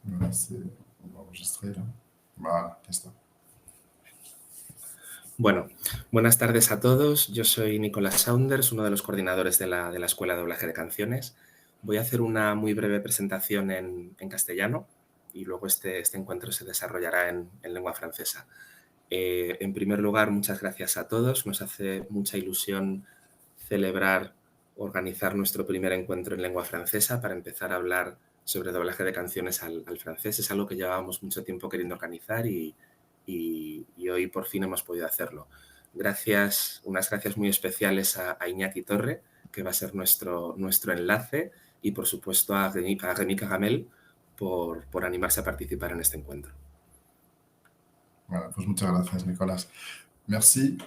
Voilà, on va enregistrer là. Voilà, ya está. Bueno, buenas tardes a todos. Yo soy Nicolás Saunders, uno de los coordinadores de la Escuela de Doblaje de Canciones. Voy a hacer una muy breve presentación en castellano y luego este encuentro se desarrollará en lengua francesa. En primer lugar, muchas gracias a todos. Nos hace mucha ilusión celebrar, organizar nuestro primer encuentro en lengua francesa para empezar a hablar sobre doblaje de canciones al francés. Es algo que llevábamos mucho tiempo queriendo organizar y hoy por fin hemos podido hacerlo. Unas gracias muy especiales a Iñaki Torre, que va a ser nuestro enlace, y por supuesto a Rémi Caramel por animarse a participar en este encuentro. Voilà, pues muchas gracias, Nicolas. Merci.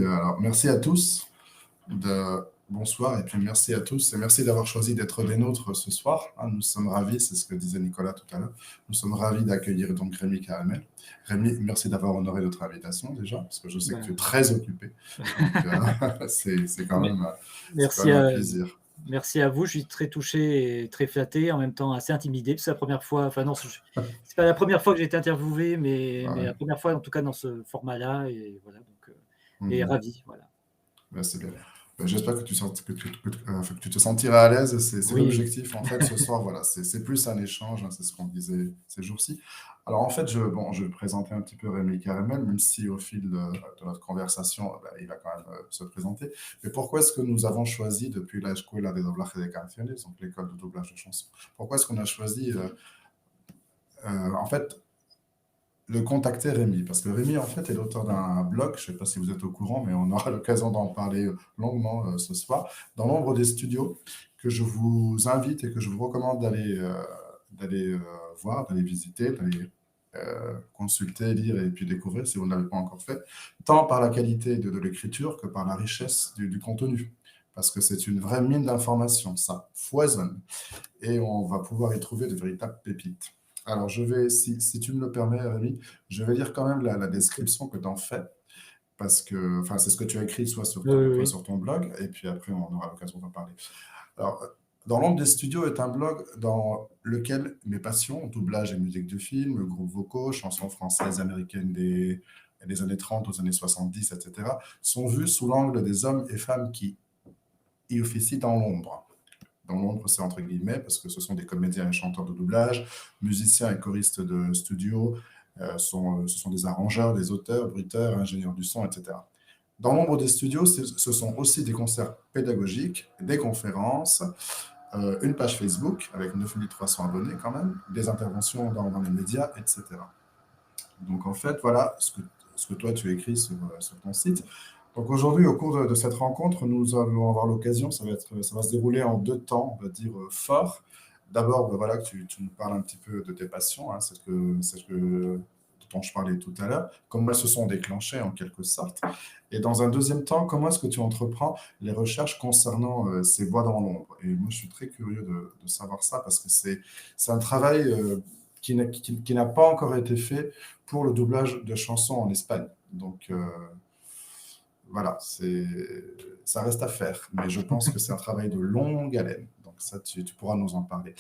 Alors, merci à tous. Bonsoir et puis merci à tous et merci d'avoir choisi d'être des nôtres ce soir. Nous sommes ravis, c'est ce que disait Nicolas tout à l'heure, nous sommes ravis d'accueillir donc Rémi Caramel. Rémi, merci d'avoir honoré notre invitation déjà, parce que je sais que tu es très occupé. Donc c'est quand même un plaisir. Merci à vous, je suis très touché et très flatté, en même temps assez intimidé. C'est la première fois, enfin non, c'est pas la première fois que j'ai été interviewé, mais la première fois en tout cas dans ce format-là, et voilà, donc et ravi, voilà. C'est bien. J'espère que tu te sentiras à l'aise, c'est Oui. l'objectif en fait ce soir, voilà, c'est plus un échange, c'est ce qu'on disait ces jours-ci. Alors en fait, je vais présenter un petit peu Rémi Caramel, même si au fil de notre conversation, il va quand même se présenter. Mais pourquoi est-ce que nous avons choisi depuis la Escuela de Doblaje de Canciones, donc l'école de doublage de chansons, pourquoi est-ce qu'on a choisi en fait le contacter Rémi, parce que Rémi, en fait, est l'auteur d'un blog, je ne sais pas si vous êtes au courant, mais on aura l'occasion d'en parler longuement ce soir, dans l'ombre des studios, que je vous invite et que je vous recommande d'aller voir, d'aller visiter, d'aller consulter, lire et puis découvrir si vous ne l'avez pas encore fait, tant par la qualité de l'écriture que par la richesse du contenu. Parce que c'est une vraie mine d'informations, ça foisonne. Et on va pouvoir y trouver de véritables pépites. Alors, si tu me le permets, Rémi, je vais lire quand même la description que tu en fais, parce que c'est ce que tu as écrit soit sur ton blog, et puis après, on aura l'occasion d'en parler. Alors, Dans l'ombre des studios est un blog dans lequel mes passions, doublage et musique de film, groupes vocaux, chansons françaises, américaines des années 30 aux années 70, etc., sont vues sous l'angle des hommes et femmes qui y officient dans l'ombre. Dans l'ombre, c'est entre guillemets, parce que ce sont des comédiens et chanteurs de doublage, musiciens et choristes de studio, ce sont des arrangeurs, des auteurs, bruiteurs, ingénieurs du son, etc. Dans l'ombre des studios, ce sont aussi des concerts pédagogiques, des conférences, une page Facebook avec 9300 abonnés quand même, des interventions dans les médias, etc. Donc en fait, voilà ce que toi tu écris sur ton site. Donc aujourd'hui, au cours de cette rencontre, nous allons avoir l'occasion, ça va se dérouler en 2 temps, on va dire, forts. D'abord, voilà, que tu nous parles un petit peu de tes passions, c'est ce dont je parlais tout à l'heure, comment elles se sont déclenchées en quelque sorte. Et dans un deuxième temps, comment est-ce que tu entreprends les recherches concernant ces voix dans l'ombre. Et moi, je suis très curieux de savoir ça, parce que c'est un travail qui n'a pas encore été fait pour le doublage de chansons en Espagne. Donc, voilà, ça reste à faire, mais je pense que c'est un travail de longue haleine. Donc ça, tu pourras nous en parler.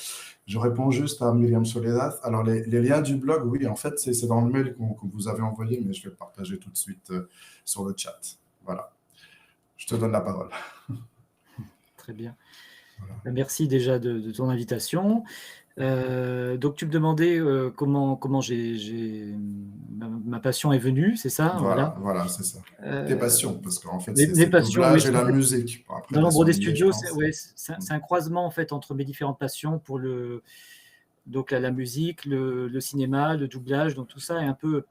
Je réponds juste à Myriam Soledad. Alors, les liens du blog, oui, en fait, c'est dans le mail qu'on vous avait envoyé, mais je vais le partager tout de suite sur le chat. Voilà. Je te donne la parole. Très bien. Voilà. Merci déjà de ton invitation. Donc tu me demandais comment ma passion est venue, c'est ça? Voilà, c'est ça. Tes passions, parce qu'en fait, c'est le doublage et la musique. Après, dans l'ombre des studios, c'est un croisement en fait entre mes différentes passions pour donc la musique, le cinéma, le doublage, donc tout ça est un peu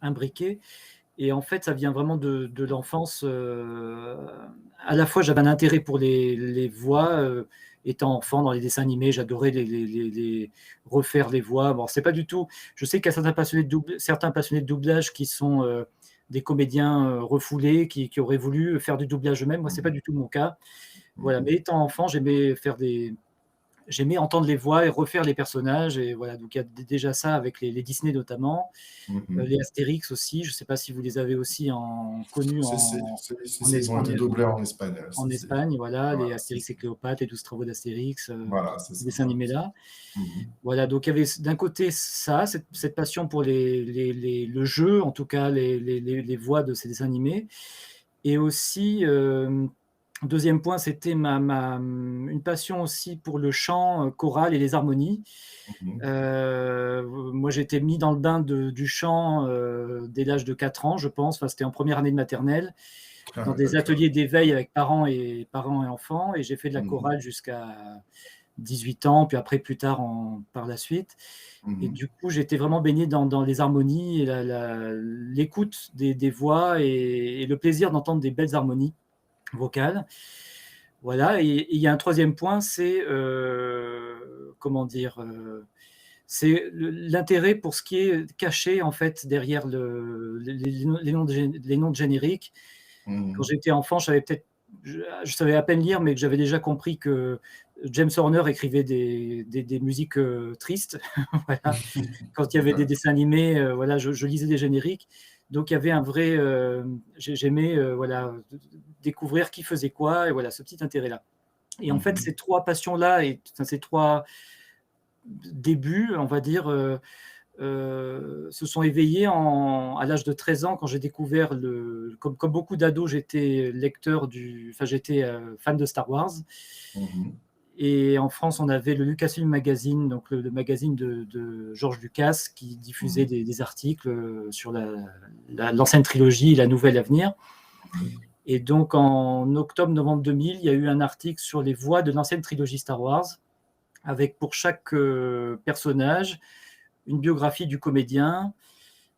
imbriqué. Et en fait, ça vient vraiment de l'enfance. À la fois, j'avais un intérêt pour les voix. Étant enfant, dans les dessins animés, j'adorais refaire les voix. Bon, c'est pas du tout. Je sais qu'il y a certains passionnés de doublage qui sont des comédiens refoulés, qui auraient voulu faire du doublage eux-mêmes. Moi, c'est pas du tout mon cas. Voilà. Mais étant enfant, j'aimais faire j'aimais entendre les voix et refaire les personnages. Et voilà, donc il y a déjà ça avec les Disney notamment, les Astérix aussi. Je ne sais pas si vous les avez aussi connus Ils ont été doublés en Espagne. en Espagne, voilà, les Voilà, Astérix et Cléopâtre, les 12 travaux d'Astérix, voilà, c'est ces ça. dessins animés-là. Mhm. Voilà, donc il y avait d'un côté ça, cette passion pour le jeu, en tout cas les voix de ces dessins animés. Et aussi, deuxième point, c'était une passion aussi pour le chant choral et les harmonies. Moi, j'ai été mis dans le bain du chant dès l'âge de 4 ans, je pense. Enfin, c'était en première année de maternelle, dans des ateliers d'éveil avec parents et enfants. Et j'ai fait de la chorale jusqu'à 18 ans, puis après, plus tard, par la suite. Et du coup, j'étais vraiment baigné dans les harmonies et l'écoute des voix et le plaisir d'entendre des belles harmonies vocales. Voilà, et il y a un troisième point, c'est comment dire, c'est l'intérêt pour ce qui est caché en fait derrière les noms de génériques. Quand j'étais enfant, je savais à peine lire, mais que j'avais déjà compris que James Horner écrivait des musiques tristes. Voilà. Quand il y avait des dessins animés, voilà, je lisais des génériques. Donc il y avait un vrai, j'aimais voilà, découvrir qui faisait quoi, et voilà, ce petit intérêt-là. Et en fait, ces trois passions-là, et ces trois débuts, on va dire, se sont éveillés à l'âge de 13 ans, quand j'ai découvert, comme beaucoup d'ados, j'étais j'étais fan de Star Wars. Et en France, on avait le Lucasfilm Magazine, donc le magazine de George Lucas, qui diffusait des articles sur l'ancienne trilogie et la nouvelle à venir. Et donc, en octobre-novembre 2000, il y a eu un article sur les voix de l'ancienne trilogie Star Wars, avec pour chaque personnage une biographie du comédien,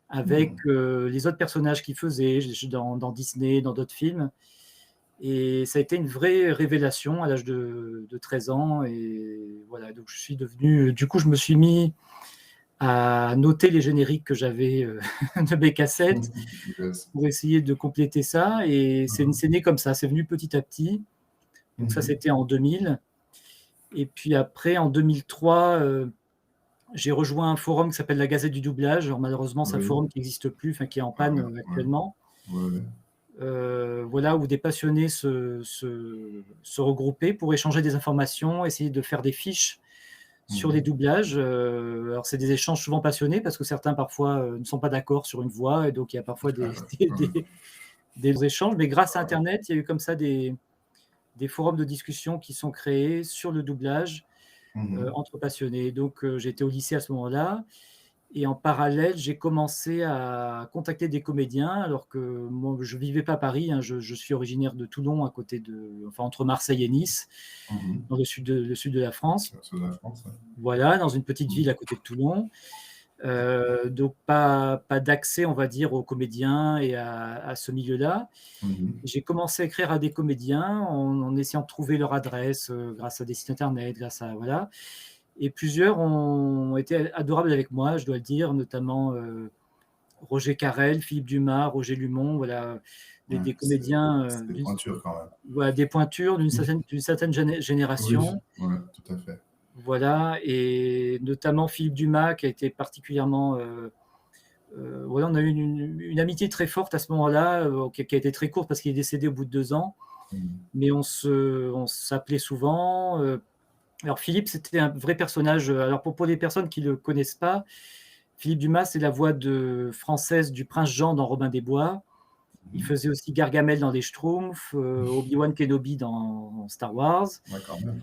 avec les autres personnages qu'il faisait dans Disney, dans d'autres films. Et ça a été une vraie révélation à l'âge de 13 ans. Et voilà, donc du coup, je me suis mis à noter les génériques que j'avais de mes cassettes pour essayer de compléter ça. Et c'est né comme ça, c'est venu petit à petit. Donc ça, c'était en 2000. Et puis après, en 2003, j'ai rejoint un forum qui s'appelle la Gazette du doublage. Alors, malheureusement, c'est un forum qui n'existe plus, qui est en panne actuellement. Voilà, où des passionnés se regroupaient pour échanger des informations, essayer de faire des fiches sur les doublages. Alors, c'est des échanges souvent passionnés, parce que certains, parfois, ne sont pas d'accord sur une voix, et donc il y a parfois des échanges. Mais grâce à Internet, il y a eu comme ça des forums de discussion qui sont créés sur le doublage entre passionnés. Donc, j'étais au lycée à ce moment-là. Et en parallèle, j'ai commencé à contacter des comédiens, alors que moi, je ne vivais pas à Paris. Je suis originaire de Toulon, entre Marseille et Nice, dans le sud de la France. Voilà, dans une petite ville à côté de Toulon. Donc, pas d'accès, on va dire, aux comédiens et à ce milieu-là. J'ai commencé à écrire à des comédiens en essayant de trouver leur adresse grâce à des sites internet, voilà. Et plusieurs ont été adorables avec moi, je dois le dire, notamment Roger Carrel, Philippe Dumas, Roger Lumon, voilà, des comédiens. C'est des pointures quand même. Voilà, des pointures d'une certaine génération. Oui, tout à fait. Voilà, et notamment Philippe Dumas, qui a été particulièrement. Voilà, on a eu une amitié très forte à ce moment-là, qui a été très courte parce qu'il est décédé au bout de 2 ans. Mais on s'appelait souvent. Alors Philippe, c'était un vrai personnage. Alors pour les personnes qui ne le connaissent pas, Philippe Dumas, c'est la voix française du prince Jean dans Robin des Bois. Il faisait aussi Gargamel dans les Schtroumpfs, Obi-Wan Kenobi dans Star Wars. Ouais, quand même.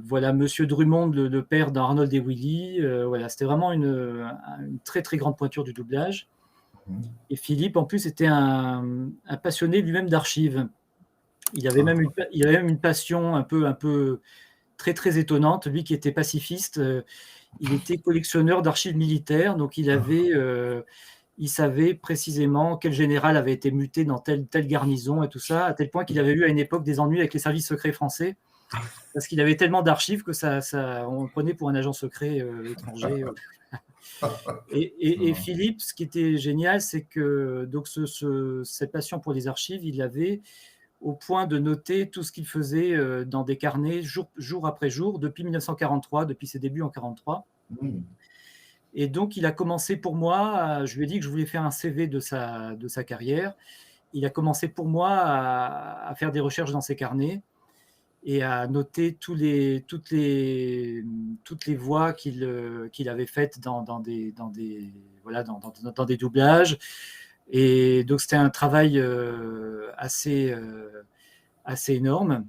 Voilà, Monsieur Drummond, le père dans Arnold et Willy. Voilà, c'était vraiment une très très grande pointure du doublage. Et Philippe, en plus, était un passionné lui-même d'archives. Il avait même une passion un peu très très étonnante. Lui qui était pacifiste, il était collectionneur d'archives militaires, donc il savait précisément quel général avait été muté dans telle garnison et tout ça, à tel point qu'il avait eu à une époque des ennuis avec les services secrets français, parce qu'il avait tellement d'archives que on le prenait pour un agent secret étranger. Et Philippe, ce qui était génial, c'est que donc cette passion pour les archives, il l'avait au point de noter tout ce qu'il faisait dans des carnets jour après jour depuis 1943, depuis ses débuts en 1943. Et donc, il a commencé pour moi, je lui ai dit que je voulais faire un CV de sa carrière. Il a commencé pour moi à faire des recherches dans ses carnets et à noter toutes les voix qu'il avait faites dans des doublages. Et donc, c'était un travail assez énorme.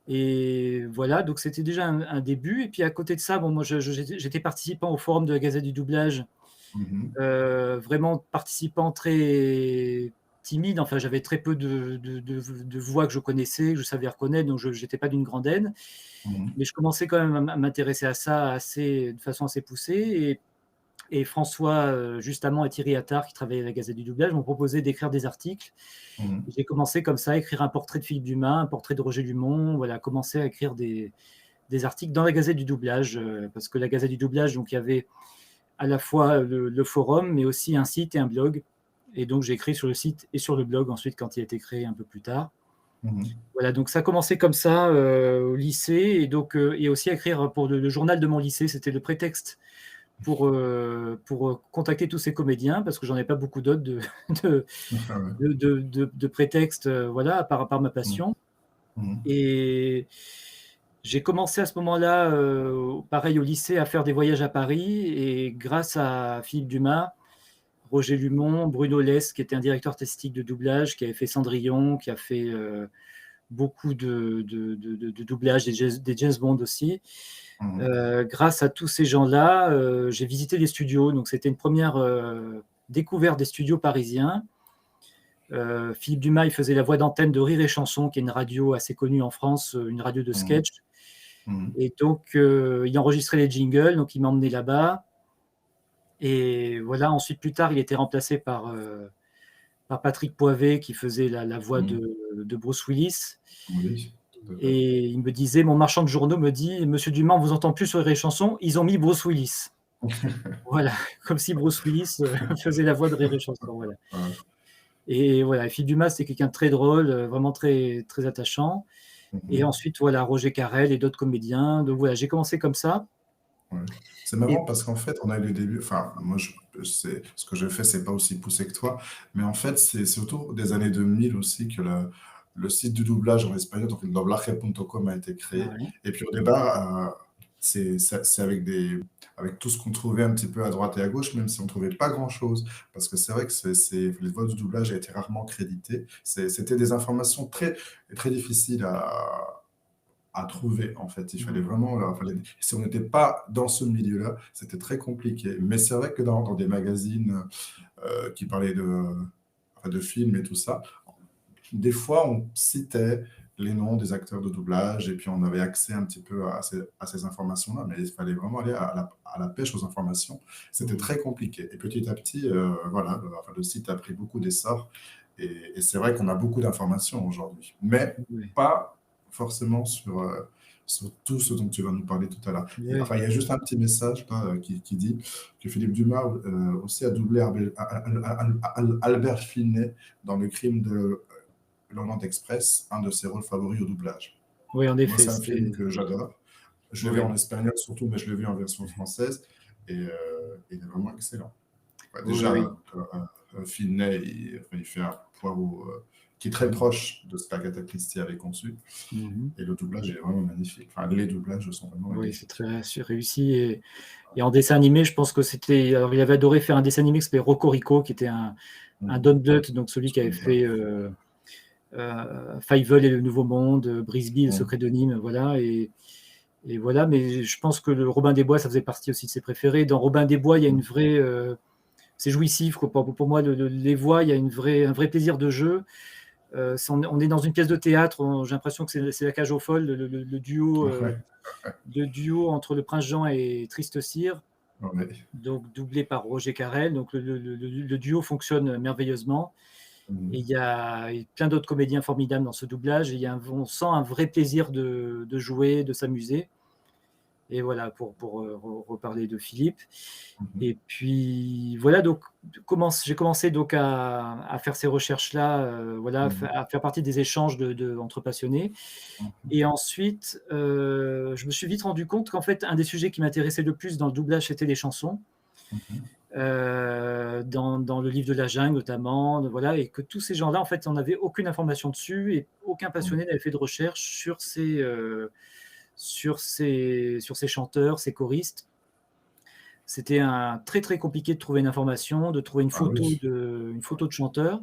Et voilà, donc c'était déjà un début. Et puis à côté de ça, bon, moi j'étais participant au forum de la Gazette du doublage, vraiment participant très timide. Enfin, j'avais très peu de voix que je connaissais, que je savais reconnaître, donc je n'étais pas d'une grande aide. Mais je commençais quand même à m'intéresser à ça de façon assez poussée. Et François, justement, et Thierry Attard, qui travaillait à la Gazette du doublage, m'ont proposé d'écrire des articles. J'ai commencé comme ça à écrire un portrait de Philippe Dumas, un portrait de Roger Lumont, voilà, commencer à écrire des articles dans la Gazette du doublage, parce que la Gazette du doublage, donc il y avait à la fois le forum, mais aussi un site et un blog. Et donc j'ai écrit sur le site et sur le blog ensuite quand il a été créé un peu plus tard. Voilà, donc ça a commencé comme ça au lycée, et donc et aussi à écrire pour le journal de mon lycée. C'était le prétexte pour contacter tous ces comédiens, parce que j'en ai pas beaucoup d'autres de prétextes, voilà, par ma passion. Et j'ai commencé à ce moment-là, pareil au lycée, à faire des voyages à Paris, et grâce à Philippe Dumas, Roger Lumont, Bruno Lès, qui était un directeur artistique de doublage, qui avait fait Cendrillon, qui a fait beaucoup de doublage, des James Bond aussi. Grâce à tous ces gens-là, j'ai visité les studios. Donc c'était une première découverte des studios parisiens. Philippe Dumas, il faisait la voix d'antenne de Rire et Chanson, qui est une radio assez connue en France, une radio de sketch. Et donc il enregistrait les jingles, donc il m'a emmené là-bas. Et voilà, ensuite plus tard, il était remplacé par Patrick Poivet, qui faisait la voix de Bruce Willis. Et il me disait, mon marchand de journaux me dit, Monsieur Dumas, on vous entend plus sur les chansons, ils ont mis Bruce Willis. Voilà, comme si Bruce Willis faisait la voix de Rire et Chanson. Voilà. Et voilà, Philippe Dumas, c'est quelqu'un de très drôle, vraiment très, très attachant. Et ensuite, voilà, Roger Carrel et d'autres comédiens. Donc voilà, j'ai commencé comme ça. C'est marrant parce qu'en fait, on a eu le début. Enfin, moi, ce que je fais, c'est pas aussi poussé que toi, mais en fait, c'est autour des années 2000 aussi que le site du doublage en espagnol, donc doblaje.com, a été créé. Et puis au départ, c'est avec tout ce qu'on trouvait un petit peu à droite et à gauche, même si on trouvait pas grand-chose, parce que c'est vrai que les voix du doublage a été rarement créditées. C'était des informations très, très difficiles à trouver, en fait. Il fallait vraiment... si on n'était pas dans ce milieu-là, c'était très compliqué. Mais c'est vrai que dans des magazines qui parlaient de films et tout ça, des fois, on citait les noms des acteurs de doublage et puis on avait accès un petit peu à ces informations-là, mais il fallait vraiment aller à la pêche aux informations. C'était très compliqué. Et petit à petit, voilà, le site a pris beaucoup d'essor et c'est vrai qu'on a beaucoup d'informations aujourd'hui, mais pas forcément sur tout ce dont tu vas nous parler tout à l'heure. Enfin, il y a juste un petit message là, qui dit que Philippe Dumas aussi a doublé Albert Finney dans Le Crime de l'Orient Express, un de ses rôles favoris au doublage. Oui, en effet. Moi, c'est un film que j'adore. Je l'ai vu en espagnol surtout, mais je l'ai vu en version française et il est vraiment excellent. Déjà, Finney, il fait un poireau qui est très proche de ce qu'Agatha Christie avait conçu. Et le doublage est vraiment magnifique. Enfin, les doublages sont vraiment magnifiques. Oui, c'est très réussi. Et en dessin animé, je pense que c'était... Alors, il avait adoré faire un dessin animé qui s'appelait Rocorico, qui était un Don Bluth, donc celui qui avait fait Fievel et le Nouveau Monde, Brisby, le Secret de Nîmes, voilà. Et voilà, mais je pense que le Robin des Bois, ça faisait partie aussi de ses préférés. Dans Robin des Bois, il y a une vraie... c'est jouissif, quoi. Pour moi, les voix, il y a un vrai plaisir de jeu. On est dans une pièce de théâtre, j'ai l'impression que c'est la cage aux folles, le duo entre le Prince Jean et Triste Cire, donc doublé par Roger Carrel. Donc le duo fonctionne merveilleusement. Et il y a plein d'autres comédiens formidables dans ce doublage. Et on sent un vrai plaisir de jouer, de s'amuser. Et voilà, pour reparler de Philippe. Mhm. Et puis voilà, donc j'ai commencé donc à faire ces recherches-là, voilà, Mhm. à faire partie des échanges entre passionnés. Mhm. Et ensuite, je me suis vite rendu compte qu'en fait, un des sujets qui m'intéressait le plus dans le doublage, c'était les chansons, Mhm. dans le livre de la jungle notamment, voilà, et que tous ces gens-là, en fait, on n'avait aucune information dessus et aucun Mhm. passionné n'avait fait de recherche sur ces chanteurs, ces choristes. C'était très, très compliqué de trouver une information, de trouver Ah oui. une photo de chanteur.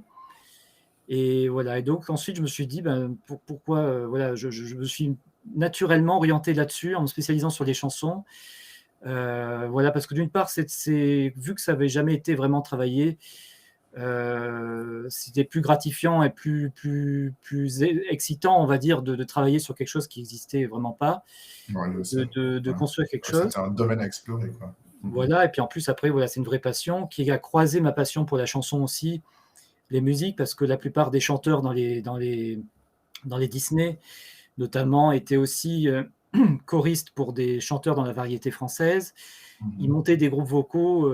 Et voilà, et donc ensuite je me suis dit: «Ben, pourquoi, voilà, je me suis naturellement orienté là-dessus en me spécialisant sur les chansons». Voilà, parce que d'une part, c'est vu que ça avait jamais été vraiment travaillé, c'était plus gratifiant et plus excitant, on va dire, de travailler sur quelque chose qui existait vraiment pas, Ouais, je sais. de Ouais. construire quelque Ouais, chose. c'était un domaine à explorer, quoi. Mhm. Voilà, et puis en plus après, voilà, c'est une vraie passion qui a croisé ma passion pour la chanson aussi, les musiques, parce que la plupart des chanteurs dans les Disney, notamment, étaient aussi, choristes pour des chanteurs dans la variété française. Ils Mhm. montaient des groupes vocaux.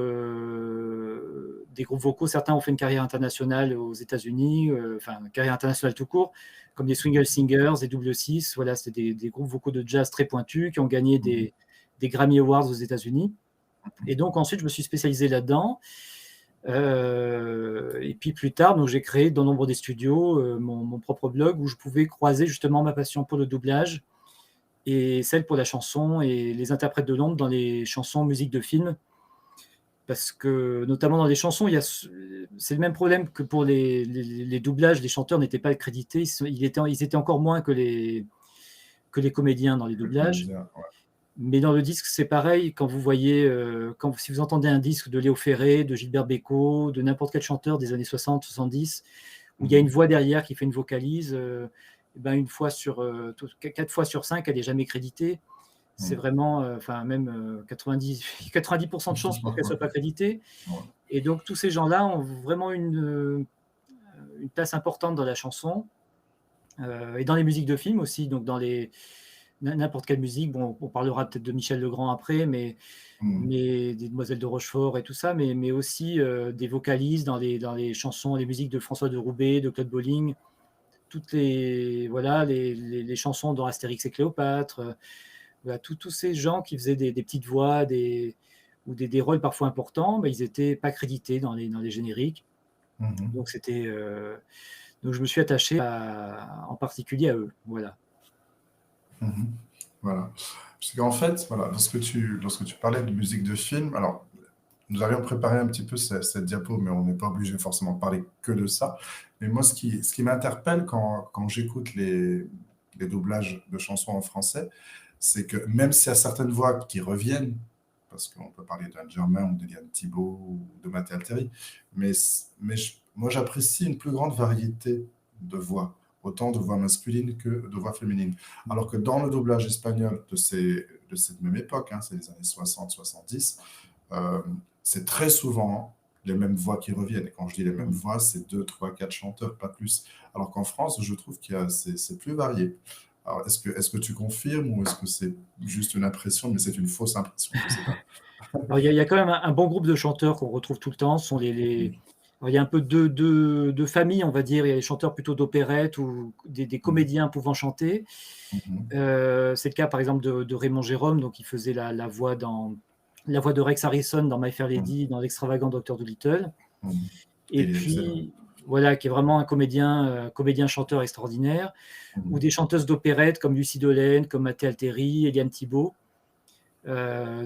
Certains ont fait une carrière internationale aux États-Unis, enfin, une carrière internationale tout court, comme les Swingle Singers, les Double Six. Voilà, c'était des groupes vocaux de jazz très pointus qui ont gagné Mhm. des Grammy Awards aux États-Unis. Et donc ensuite, je me suis spécialisé là-dedans. Et puis plus tard, donc j'ai créé dans nombre des studios mon propre blog où je pouvais croiser justement ma passion pour le doublage et celle pour la chanson et les interprètes de l'ombre dans les chansons, musique de film. Parce que notamment dans les chansons, c'est le même problème que pour les doublages, les chanteurs n'étaient pas crédités, ils étaient encore moins que les comédiens dans les Le doublages. comédien, ouais. Mais dans le disque, c'est pareil. Quand vous voyez, si vous entendez un disque de Léo Ferré, de Gilbert Bécaud, de n'importe quel chanteur des années 60, 70, où il y a une Mhm. voix derrière qui fait une vocalise, et ben 4 fois sur 5, elle n'est jamais créditée. C'est Mhm. vraiment, enfin même 90% de chances pour qu'elle ne soit pas créditée. Ouais. Et donc tous ces gens-là ont vraiment une place importante dans la chanson, et dans les musiques de films aussi, donc dans n'importe quelle musique. Bon, on parlera peut-être de Michel Legrand après, Mhm. mais des Demoiselles de Rochefort et tout ça, mais aussi des vocalises dans les chansons, les musiques de François de Roubaix, de Claude Bolling, toutes voilà, les chansons dans Astérix et Cléopâtre, voilà, tous ces gens qui faisaient des petites voix, ou des rôles parfois importants, ils n'étaient pas crédités dans les génériques. Mhm. Donc donc je me suis attaché en particulier à eux. Voilà. Mhm. Voilà. Parce qu'en fait, voilà, lorsque tu parlais de musique de film, alors nous avions préparé un petit peu cette diapo, mais on n'est pas obligé forcément de parler que de ça. Mais moi, ce qui m'interpelle quand j'écoute les doublages de chansons en français, c'est que même s'il y a certaines voix qui reviennent, parce qu'on peut parler d'Anne Germain ou d'Eliane Thibault ou de Mathé Alteri, moi j'apprécie une plus grande variété de voix, autant de voix masculines que de voix féminines. Alors que dans le doublage espagnol de cette même époque, hein, c'est les années 60-70, euh, c'est très souvent les mêmes voix qui reviennent. Et quand je dis les mêmes Mm. voix, c'est 2, 3, 4 chanteurs, pas plus. Alors qu'en France, je trouve c'est plus varié. Alors, est-ce que tu confirmes ou est-ce que c'est juste une impression, mais c'est une fausse impression, je ne sais pas. Alors, il y a quand même un bon groupe de chanteurs qu'on retrouve tout le temps. Ce sont alors, il y a un peu deux familles, on va dire. Il y a les chanteurs plutôt d'opérette ou des Mhm. comédiens pouvant chanter. Mhm. C'est le cas, par exemple, de Raymond Jérôme, donc il faisait la voix de Rex Harrison dans My Fair Mhm. Lady, dans l'extravagant Dr. Dolittle. Mhm. Et Et c'est vrai. puis, voilà, qui est vraiment un comédien-chanteur extraordinaire. Ou Mhm. des chanteuses d'opérette comme Lucie Dolène, comme Mathé Alteri, Eliane Thibault.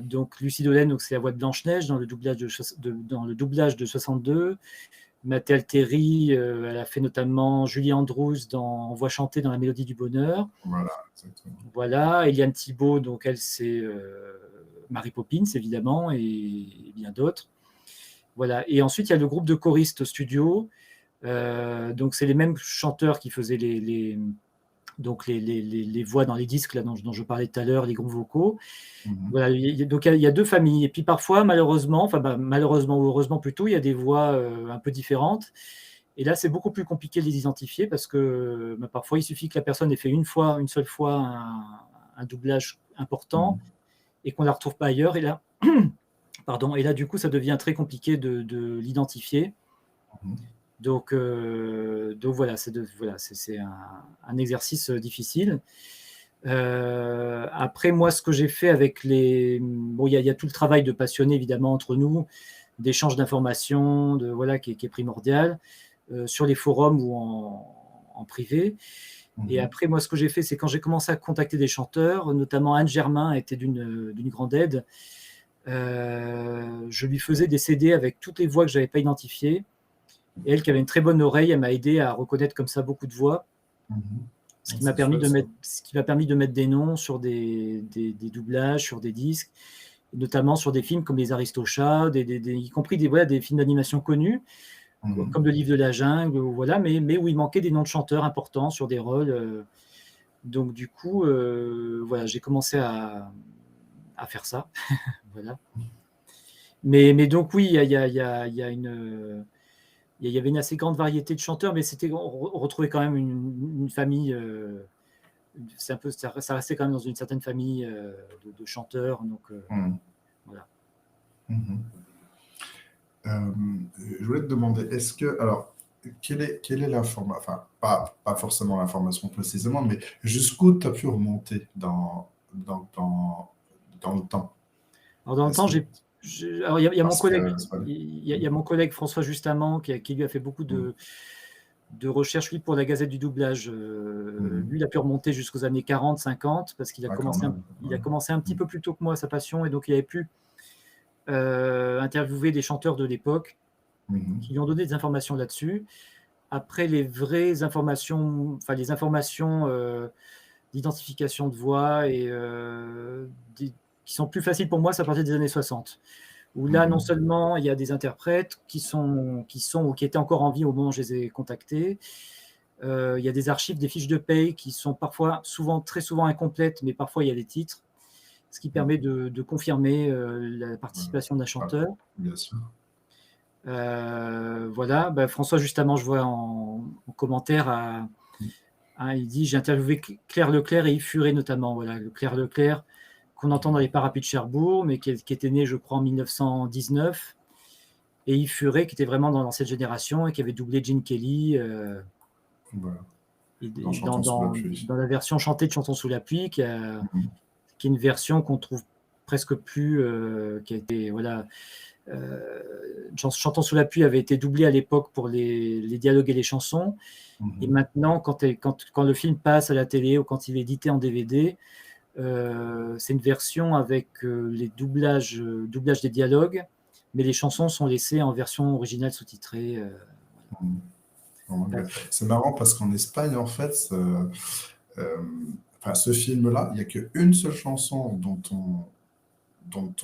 Donc Lucie Dolène, donc c'est la voix de Blanche-Neige dans le doublage de 62. Mathé Alteri, elle a fait notamment Julie Andrews dans voix chantée dans La Mélodie du Bonheur. Voilà, exactement. Voilà, Eliane Thibault, donc elle c'est Mary Poppins évidemment et bien d'autres. Voilà. Et ensuite il y a le groupe de choristes studio. Donc c'est les mêmes chanteurs qui faisaient donc les voix dans les disques là, dont je parlais tout à l'heure, les groupes vocaux. Mhm. Voilà, donc il y a deux familles. Et puis parfois, malheureusement, malheureusement ou heureusement plutôt, il y a des voix un peu différentes. Et là, c'est beaucoup plus compliqué de les identifier parce que parfois, il suffit que la personne ait fait une seule fois un doublage important. Mhm. et qu'on ne la retrouve pas ailleurs. Et là, pardon, et là, du coup, ça devient très compliqué de l'identifier. Donc voilà, c'est un exercice difficile. Après, moi, ce que j'ai fait avec les... Bon, il y a tout le travail de passionné, évidemment, entre nous, d'échange d'informations, voilà, qui est primordial, sur les forums ou en privé. Et après, moi, ce que j'ai fait, c'est quand j'ai commencé à contacter des chanteurs, notamment Anne Germain a été d'une grande aide. Je lui faisais des CD avec toutes les voix que je n'avais pas identifiées. Et elle, qui avait une très bonne oreille, elle m'a aidé à reconnaître comme ça beaucoup de voix. Ce qui m'a permis de mettre des noms sur des doublages, sur des disques, notamment sur des films comme Les Aristochats, y compris des films d'animation connus, comme Le Livre de la Jungle, voilà, mais où il manquait des noms de chanteurs importants sur des rôles. Donc du coup, voilà, j'ai commencé à faire ça. Voilà. Mais donc oui, il y avait une assez grande variété de chanteurs, mais on retrouvait quand même une famille. Ça restait quand même dans une certaine famille de chanteurs. Donc voilà. Je voulais te demander, alors, quelle est l'information, enfin, pas forcément l'information précisément, mais jusqu'où tu as pu remonter dans le temps? Alors dans le temps, alors il y a mon collègue, il y a mon collègue François Justamant qui lui a fait beaucoup de recherches, lui, pour la Gazette du doublage. Lui, il a pu remonter jusqu'aux années 40, 50, parce qu'il a commencé un petit peu plus tôt que moi sa passion, et donc il avait pu interviewer des chanteurs de l'époque qui lui ont donné des informations là-dessus. Après, les vraies informations, enfin les informations d'identification de voix et qui sont plus faciles pour moi, c'est à partir des années 60. Où là, non seulement il y a des interprètes qui sont ou qui étaient encore en vie au moment où je les ai contactés, il y a des archives, des fiches de paye qui sont très souvent incomplètes, mais parfois il y a des titres, ce qui permet de confirmer la participation d'un chanteur. Bien sûr. Voilà, François, justement, je vois en commentaire, il dit « J'ai interviewé Claire Leclerc et Yves Furet notamment ». Voilà, Claire Leclerc, qu'on entend dans les Parapluies de Cherbourg, mais qui était né, je crois, en 1919, et Yves Furet, qui était vraiment dans l'ancienne génération et qui avait doublé Gene Kelly voilà. dans la version chantée de Chantons sous la pluie, qui est une version qu'on trouve presque plus, qui a été, voilà, Chantons sous la pluie avait été doublé à l'époque pour les dialogues et les chansons, et maintenant, quand le film passe à la télé ou quand il est édité en DVD, c'est une version avec les doublages des dialogues, mais les chansons sont laissées en version originale sous-titrée. C'est marrant parce qu'en Espagne, en fait, ce film-là, il n'y a qu'une seule chanson dont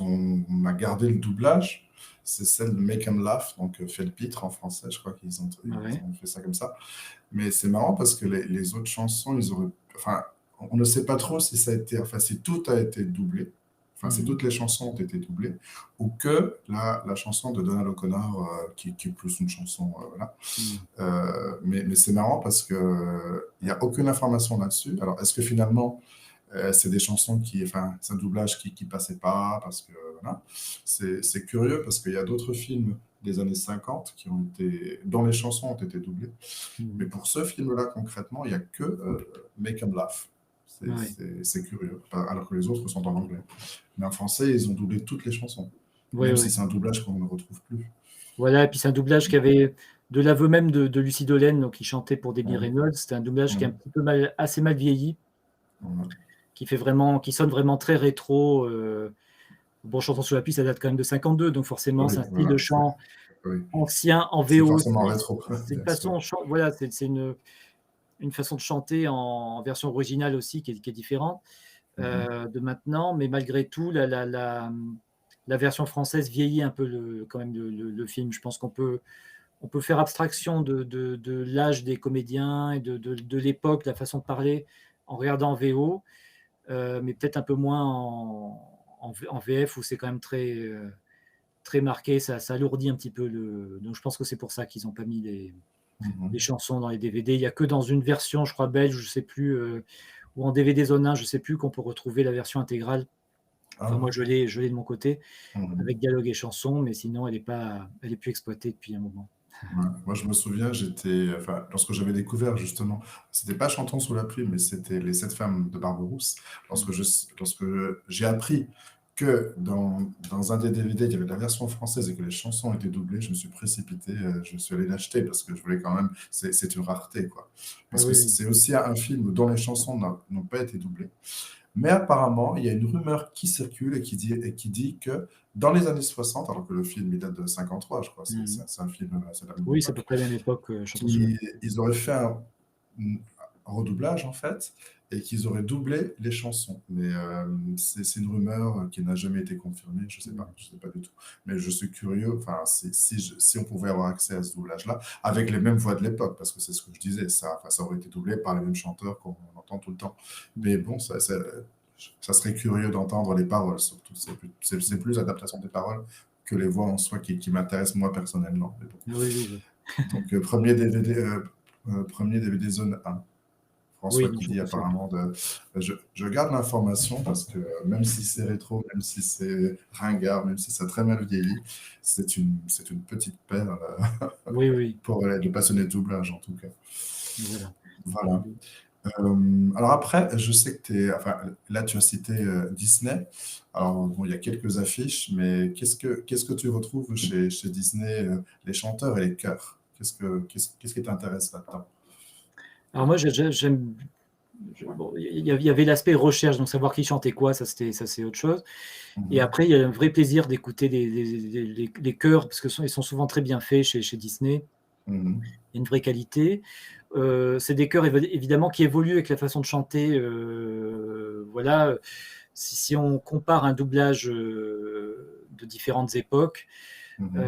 on a gardé le doublage, c'est celle de Make 'em Laugh, donc fait le pitre en français, je crois qu'ils ont fait ça comme ça. Mais c'est marrant parce que les autres chansons, on ne sait pas trop si si tout a été doublé, si toutes les chansons ont été doublées, ou que la chanson de Donald O'Connor, qui est plus une chanson, voilà. Mais c'est marrant parce qu'il n'y a aucune information là-dessus. Alors, est-ce que finalement, c'est des chansons c'est un doublage qui passait pas, parce que, voilà. C'est curieux parce qu'il y a d'autres films des années 50 dont les chansons ont été doublées. Mais pour ce film-là, concrètement, il n'y a que Make 'em Laugh. C'est curieux, alors que les autres sont en anglais. Mais en français, ils ont doublé toutes les chansons, même si c'est un doublage qu'on ne retrouve plus. Voilà, et puis c'est un doublage qui avait de l'aveu même de Lucie Dolène, donc qui chantait pour Debbie Reynolds. C'était un doublage qui est un petit peu assez mal vieilli, qui sonne vraiment très rétro. Bon, Chantons sous la pluie, ça date quand même de 52, donc forcément, c'est un style de chant ancien en VO. C'est forcément rétro. C'est une façon, voilà, c'est une façon de chanter en version originale aussi qui est différente de maintenant, mais malgré tout, la version française vieillit un peu quand même le film. Je pense qu'on peut faire abstraction de l'âge des comédiens et de l'époque, la façon de parler en regardant en VO, mais peut-être un peu moins en VF où c'est quand même très, très marqué, ça alourdit un petit peu donc je pense que c'est pour ça qu'ils n'ont pas mis les chansons dans les DVD. Il n'y a que dans une version, je crois, belge, je ne sais plus, ou en DVD zone 1, je ne sais plus, qu'on peut retrouver la version intégrale Ah, Enfin, moi, je l'ai de mon côté, mhm. avec dialogue et chanson, mais sinon, elle est plus exploitée depuis un moment. Ouais. Moi, je me souviens, enfin, lorsque j'avais découvert justement, c'était pas Chantons sous la pluie, mais c'était Les Sept Femmes de Barberousse. Mm. Lorsque j'ai appris que dans un des DVD, il y avait la version française et que les chansons étaient doublées, je me suis précipité, je suis allé l'acheter parce que je voulais quand même, c'est une rareté, quoi. Ah Parce que oui, oui. c'est aussi un film dont les chansons n'ont pas été doublées. Mais apparemment, il y a une rumeur qui circule et qui dit que dans les années 60, alors que le film il date de 53, je crois, Mm. c'est un film, c'est la même Oui, c'est à peu époque, près la même époque, Chantons sous la pluie. ils auraient fait un redoublage en fait, et qu'ils auraient doublé les chansons. Mais c'est une rumeur qui n'a jamais été confirmée, Mm. je sais pas du tout. Mais je suis curieux, enfin, si on pouvait avoir accès à ce doublage-là, avec les mêmes voix de l'époque, parce que c'est ce que je disais, enfin, ça aurait été doublé par les mêmes chanteurs qu'on entend tout le temps. Mm. Mais bon, ça serait curieux d'entendre les paroles, surtout. C'est plus l'adaptation des paroles que les voix en soi qui m'intéressent moi personnellement. Mais bon. Ah oui, oui, oui. Donc, premier DVD Zone 1. Oui, François non, qui je dit vois ça. apparemment je garde l'information parce que même si c'est rétro, même si c'est ringard, même si ça a très mal vieilli, c'est une petite perle Oui, oui, pour les passionnés de doublage en tout cas. voilà. Voilà. Alors après, je sais que enfin, là tu as cité Disney. Alors bon, il y a quelques affiches, mais qu'est-ce que tu retrouves chez Disney, les chanteurs et les chœurs? Qu'est-ce qui t'intéresse là-dedans? Alors moi, j'aime. Bon, il y avait l'aspect recherche, donc savoir qui chantait quoi, ça c'est autre chose. Et Mhm. après, il y a un vrai plaisir d'écouter les chœurs, parce qu'ils sont souvent très bien faits chez Disney. Mhm. Il y a une vraie qualité. C'est des chœurs évidemment qui évoluent avec la façon de chanter. Voilà, si on compare un doublage de différentes époques, Mhm.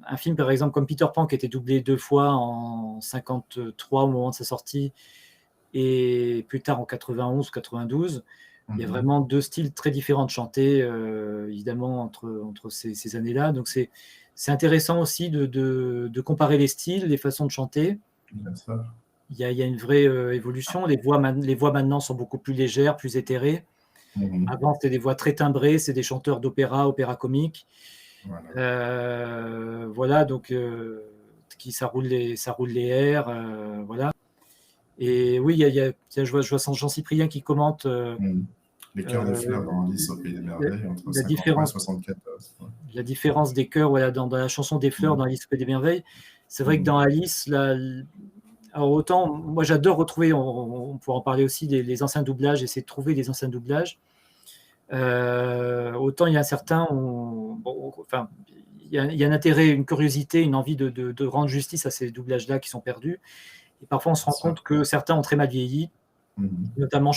un film par exemple comme Peter Pan qui a été doublé 2 fois en 53 au moment de sa sortie et plus tard en 91 ou 92, il y a Mhm. vraiment 2 styles très différents de chanter, évidemment, entre ces années-là. Donc, c'est intéressant aussi de comparer les styles, les façons de chanter. Bien sûr. Il y a une vraie évolution. Les voix maintenant sont beaucoup plus légères, plus éthérées. Mhm. Avant, c'était des voix très timbrées, c'est des chanteurs d'opéra, opéra comique. Voilà. Voilà, donc ça roule les airs, voilà. Et oui, je vois Jean Cyprien qui commente Mhm. Les Chœurs des euh, Fleurs dans Alice au Pays des la, Merveilles entre la 53 et différence, 74. Ouais. la différence des chœurs, voilà, dans la chanson des fleurs, Mhm. dans Alice au Pays des Merveilles. C'est vrai que dans Mhm. Alice, alors autant, moi j'adore retrouver, on pourra en parler aussi, les anciens doublages, essayer de trouver les anciens doublages. Autant il y a certains, enfin, il y a un intérêt, une curiosité, une envie de rendre justice à ces doublages-là qui sont perdus. Et parfois on se Bien rend sûr. compte que certains ont très mal vieilli, Mhm. notamment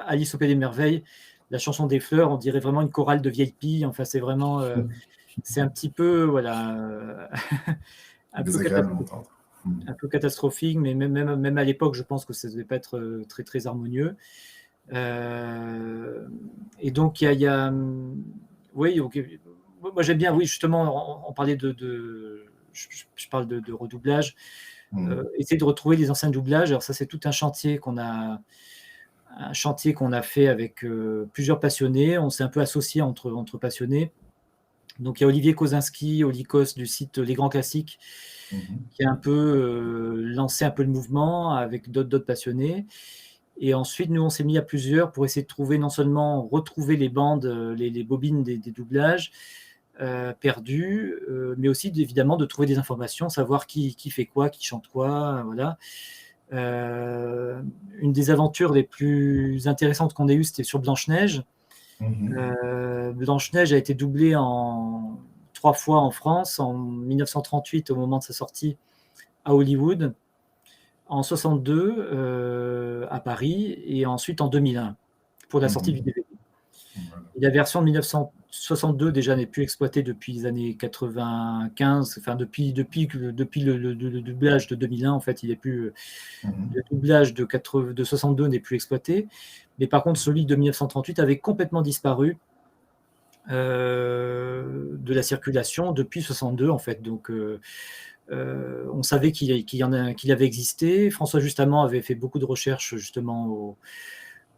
Alice au Pays des Merveilles, la chanson des fleurs, on dirait vraiment une chorale de vieilles pilles. Enfin, c'est vraiment, c'est un petit peu, voilà, un peu Désagréable à catastrophique, entendre. Mhm. mais même à l'époque, je pense que ça ne devait pas être très, très harmonieux. Et donc, oui, moi j'aime bien, oui, justement, on parlait je parle de redoublage, Mhm. essayer de retrouver les anciens doublages. Alors ça, c'est tout un chantier qu'on a fait avec plusieurs passionnés. On s'est un peu associé entre passionnés. Donc il y a Olivier Kozinski, Olikos du site Les Grands Classiques, Mhm. qui a un peu lancé un peu le mouvement avec d'autres passionnés. Et ensuite, nous, on s'est mis à plusieurs pour essayer de trouver, non seulement retrouver les bandes, les bobines des doublages perdues, mais aussi évidemment de trouver des informations, savoir qui fait quoi, qui chante quoi, voilà. Une des aventures les plus intéressantes qu'on ait eues, c'était sur Blanche-Neige. Mhm. Blanche-Neige a été doublée 3 fois en France, en 1938 au moment de sa sortie à Hollywood, en 62 à Paris et ensuite en 2001 pour la sortie du Mhm. DVD. Voilà. Et la version de 1962 déjà n'est plus exploitée depuis les années 95, enfin depuis le doublage de 2001, en fait, Mhm. le doublage de 62 n'est plus exploité. Mais par contre, celui de 1938 avait complètement disparu de la circulation depuis 62, en fait. Donc, on savait qu'il avait existé. François Justement avait fait beaucoup de recherches justement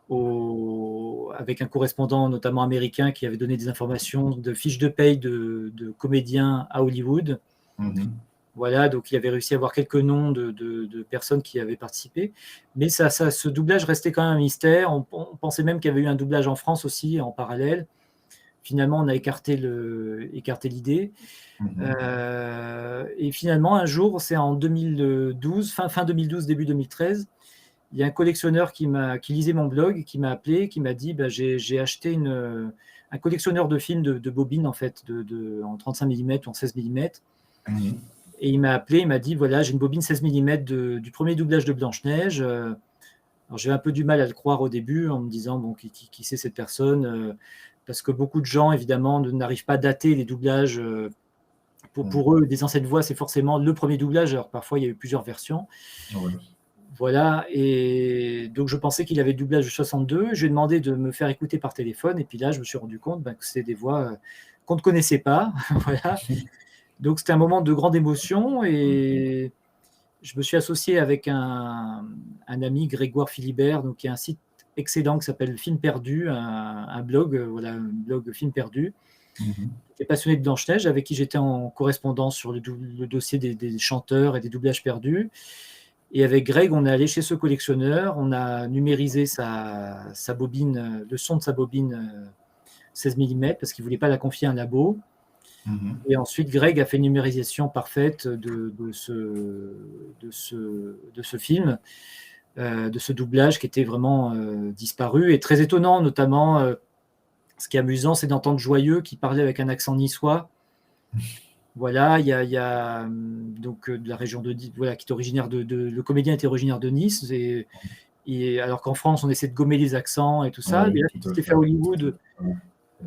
avec un correspondant notamment américain qui avait donné des informations de fiches de paye de comédiens à Hollywood. Voilà, donc il avait réussi à avoir quelques noms de personnes qui avaient participé. Mais ce doublage restait quand même un mystère. On pensait même qu'il y avait eu un doublage en France aussi, en parallèle. Finalement, on a écarté l'idée. Et finalement, un jour, c'est en 2012, fin 2012, début 2013, il y a un collectionneur qui lisait mon blog, qui m'a appelé, qui m'a dit j'ai acheté un collectionneur de films de bobines, en fait, en 35 mm ou en 16 mm. Et il m'a appelé, il m'a dit voilà, j'ai une bobine 16 mm du premier doublage de Blanche-Neige. Alors j'ai un peu du mal à le croire au début, en me disant bon, qui c'est cette personne, parce que beaucoup de gens, évidemment, n'arrivent pas à dater les doublages. Pour eux, des anciennes voix, c'est forcément le premier doublage. Alors parfois, il y a eu plusieurs versions. Voilà, et donc je pensais qu'il avait le doublage de 62. Je lui ai demandé de me faire écouter par téléphone, et puis là, je me suis rendu compte que c'était des voix qu'on ne connaissait pas. Voilà. Donc c'était un moment de grande émotion, et je me suis associé avec un ami, Grégoire Philibert, donc qui a un site excellent qui s'appelle Film Perdu, un blog, un blog Film Perdu, qui est passionné de Blanche-Neige, avec qui j'étais en correspondance sur le dossier des chanteurs et des doublages perdus. Et avec Greg, on est allé chez ce collectionneur, on a numérisé sa bobine, le son de sa bobine 16 mm, parce qu'il ne voulait pas la confier à un labo. Et ensuite, Greg a fait une numérisation parfaite de ce film, de ce doublage qui était vraiment disparu et très étonnant, notamment. Ce qui est amusant, c'est d'entendre Joyeux qui parlait avec un accent niçois. Voilà, il y a donc de la région de voilà, qui est originaire le comédien était originaire de Nice, et alors qu'en France, on essaie de gommer les accents et tout ça. Mais là, c'était fait à Hollywood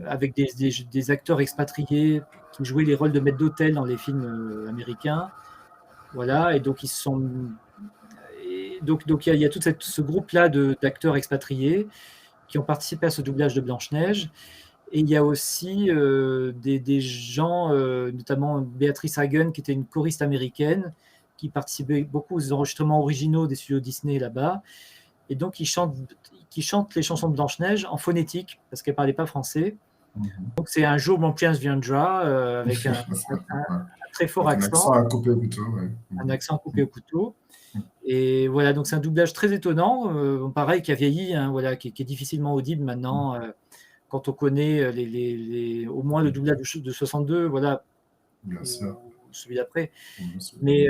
avec des acteurs expatriés qui jouaient les rôles de maîtres d'hôtel dans les films américains. Voilà, et donc ils sont. Donc il y a tout ce groupe-là d'acteurs expatriés qui ont participé à ce doublage de Blanche-Neige. Et il y a aussi des gens, notamment Béatrice Hagen, qui était une choriste américaine, qui participait beaucoup aux enregistrements originaux des studios Disney là-bas. Et donc, qui chante les chansons de Blanche-Neige en phonétique, parce qu'elle ne parlait pas français. Donc, c'est Un jour, mon prince viendra, avec un très fort accent. Un accent coupé au couteau, Un accent coupé au couteau. Et voilà, donc c'est un doublage très étonnant, pareil, qui a vieilli, hein, voilà, qui est difficilement audible maintenant. Quand on connaît au moins le doublage de 62, voilà, celui d'après. Mais